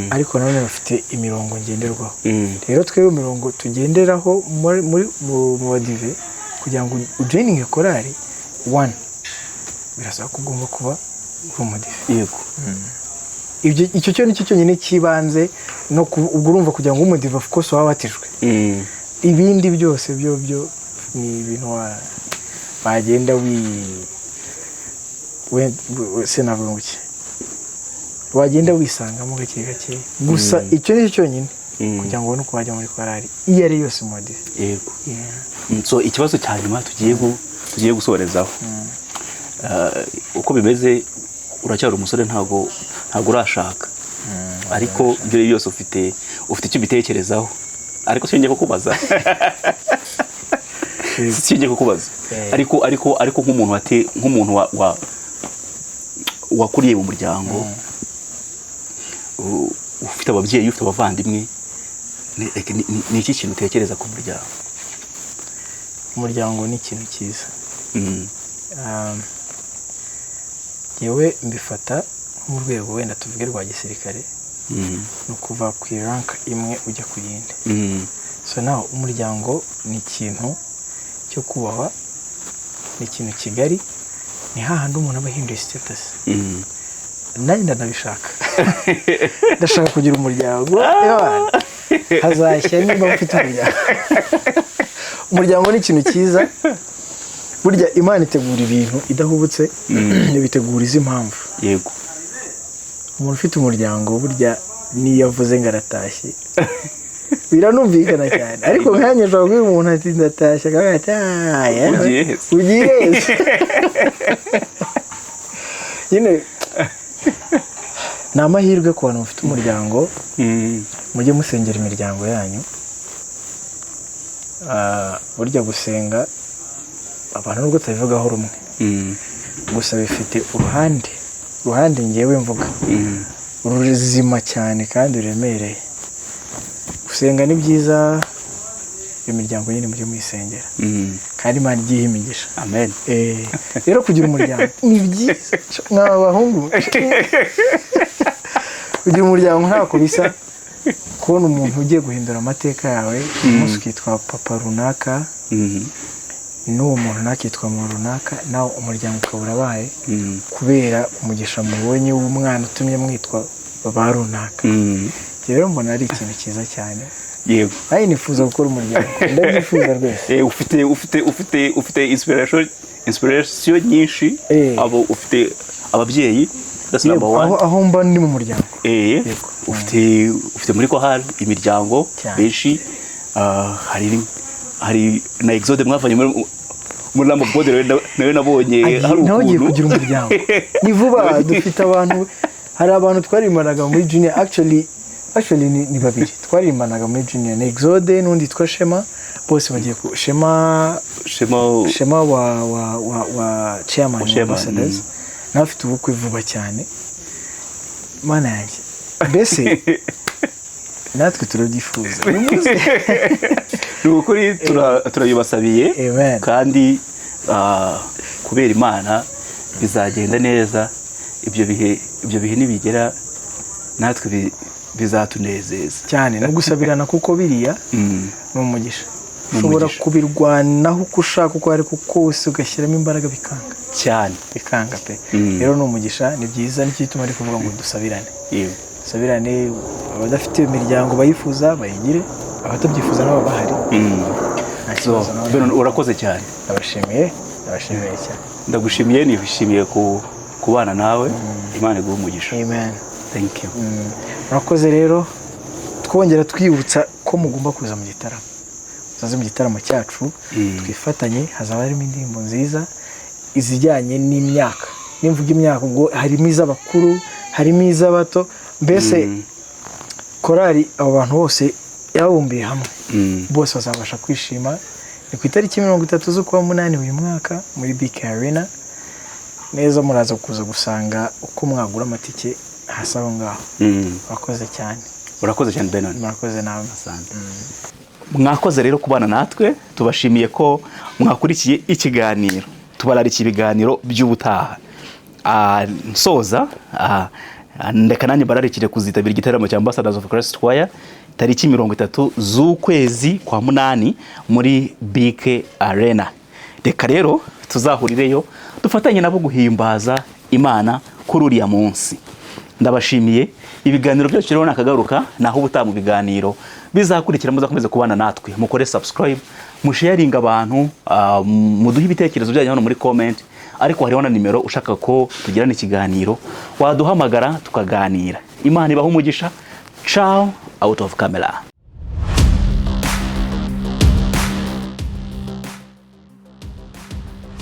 ariko nanone bafite imirongo ngenderwaho. Rero twebwe imirongo tugenderaho mu badive, kugira ngo ujoininge korali, one, birasaba ko ugomba kuba umudive. Yego. Icyo cyo nicyo cyonyine kibanze, no ubwo urumva kugira ngo umudive of course wabatijwe. Ibindi byose byo ni ibintu bagenda sinavuga ngo iki, wagenda wisangamo gake gake. Gusa icyo nicyo cyonyine kugira ngo ubone uko wajya muri korali iyo ari yose mu badive. Yego. So ikibazo cya nyuma tugiye gusorezaho, uko bimeze, uracyari umusore, ntago urashaka, ariko ibyo byose ufite icyo ubitekerezaho, ariko sinjye kukubaza ariko nk'umuntu wakuriye mu muryango, ufite ababyeyi, ufite abavandimwe, ni iki kintu utekereza ku muryango? Umuryango ni ikintu cyiza. Yewe mbifata mu rwego wenda tuvuge rwa gisirikare, no kuva ku rank imwe ujya ku yindi. So naho umuryango ni ikintu cyo kubahwa, ni ikintu kigari, ni hahandi umuntu aba ahinduye status. Nanjye ndanabishaka. Ndashaka kugira umuryango, hazashya niba mfite umuryango. Umuryango ni ikintu cyiza. Burya Imana itegura ibintu idahubutse, ibitegura izi impamvu. Yego. Umuntu ufite umuryango burya niyo avuze ngo aratashye biranumvikana cyane, ariko nkanya ushobora kubwira umuntu ati ndatashye, akavuga ati ugiye nyine. Ni amahirwe ku bantu bafite umuryango, mujye musengera imiryango yanyu. Burya gusenga abantu nubwo tutabivugaho rumwe, gusa bifite uruhande ngewe mvuga ruzima cyane kandi ruremereye. Gusenga ni byiza, imiryango nyine mujye muyisengera, kandi Imana igiye imigisha. Amen. Rero kugira umuryango ni byiza, nk'abahungu kugira umuryango ntako bisa. Kubona umuntu ugiye guhindura amateka yawe, umunsi ukitwa papa runaka, n'uwo muntu nakitwa mu runaka, nawe umuryango ukaba urabaye kubera umugisha mubonye w'umwana utumye mwitwa baba runaka. Rero mbona ari ikintu cyiza cyane. Yego. Nawe nifuza gukora umuryango, ndabyifuza rwose. Ufite inspiration nyinshi, abo ufite ababyeyi, that's number one. Aho mba ndi mu muryango. Ufite muri ko hari imiryango benshi, hari na Exode mwavanye muri Lamb of God, nawe nabonye hari ukuntu nawe ugiye kugira umuryango. Ni vuba dufite abantu, hari abantu twarimanaga muri junior, actually ni babiri twarimanaga muri junior, na Exode n'undi twa Shema, bose bagiye ku Shema wa chairman wa Ambassadors, nawe afite ubukwe vuba cyane. Mana yanjye, mbese natwe turabyifuza. Ni ukuri turayibasabiye, kandi kubera Imana bizagenda neza. Ibyo bihe nibigera natwe bizatunezeza cyane, no gusabirana, kuko biriya ni umugisha. Ushobora kubirwanaho uko ushaka, uko ariko kose ugashyiramo imbaraga bikanga cyane, bikanga pe. Rero ni umugisha, ni byiza. Nicyo gituma ari kuvuga ngo dusabirane. Dusabirane, abadafite imiryango bayifuza bayigire, abatabyifuza nabo bahari. Urakoze cyane. Ndabashimiye cyane. Ndagushimiye, nishimiye kubana nawe. Imana iguhe umugisha. Amen. Thank you. Murakoze rero, twongera twibutsa ko mugomba kuza mu gitaramo. bazaze mu gitaramo cyacu twifatanye. Hazaba harimo indirimbo nziza izijyanye n'imyaka, nimvuga imyaka ubwo harimo iz'abakuru, harimo iz'abato, mbese korali abo bantu bose yabumbiye hamwe, bose bazabasha kwishima. Ni ku itariki 30 z'Ukwa-8 uyu mwaka muri BK Arena. Neza muraza kuza gusanga uko mwagura amatike hasi aho ngaho. Urakoze cyane. Urakoze cyane Benon. Murakoze nawe. Asante. Mwakoze rero kubana natwe, tubashimiye ko mwakurikiye ikiganiro. Tubararikiye ibiganiro by'ubutaha. Nsoza ndeka nanjye bararikire kuzitabira igitaramo cya Ambassadors of Christ Choir tariki 30 z'ukwezi kwa 8 muri BK Arena. Reka rero tuzahurireyo dufatanye nabo guhimbaza Imana kuri uriya munsi. Ndabashimiye. Ibiganiro byacu rero nakagaruka naho ubutaha mu biganiro bizakurikira, muzakomeze kubana natwe. Mukore subscribe, musharinga abantu, muduhe ibitekerezo byanyu hano muri comment. Ariko hariho na nimero ushaka ko tugirana ikiganiro, waduhamagara tukaganira. Imana ibaha umugisha. Ciao out of camera.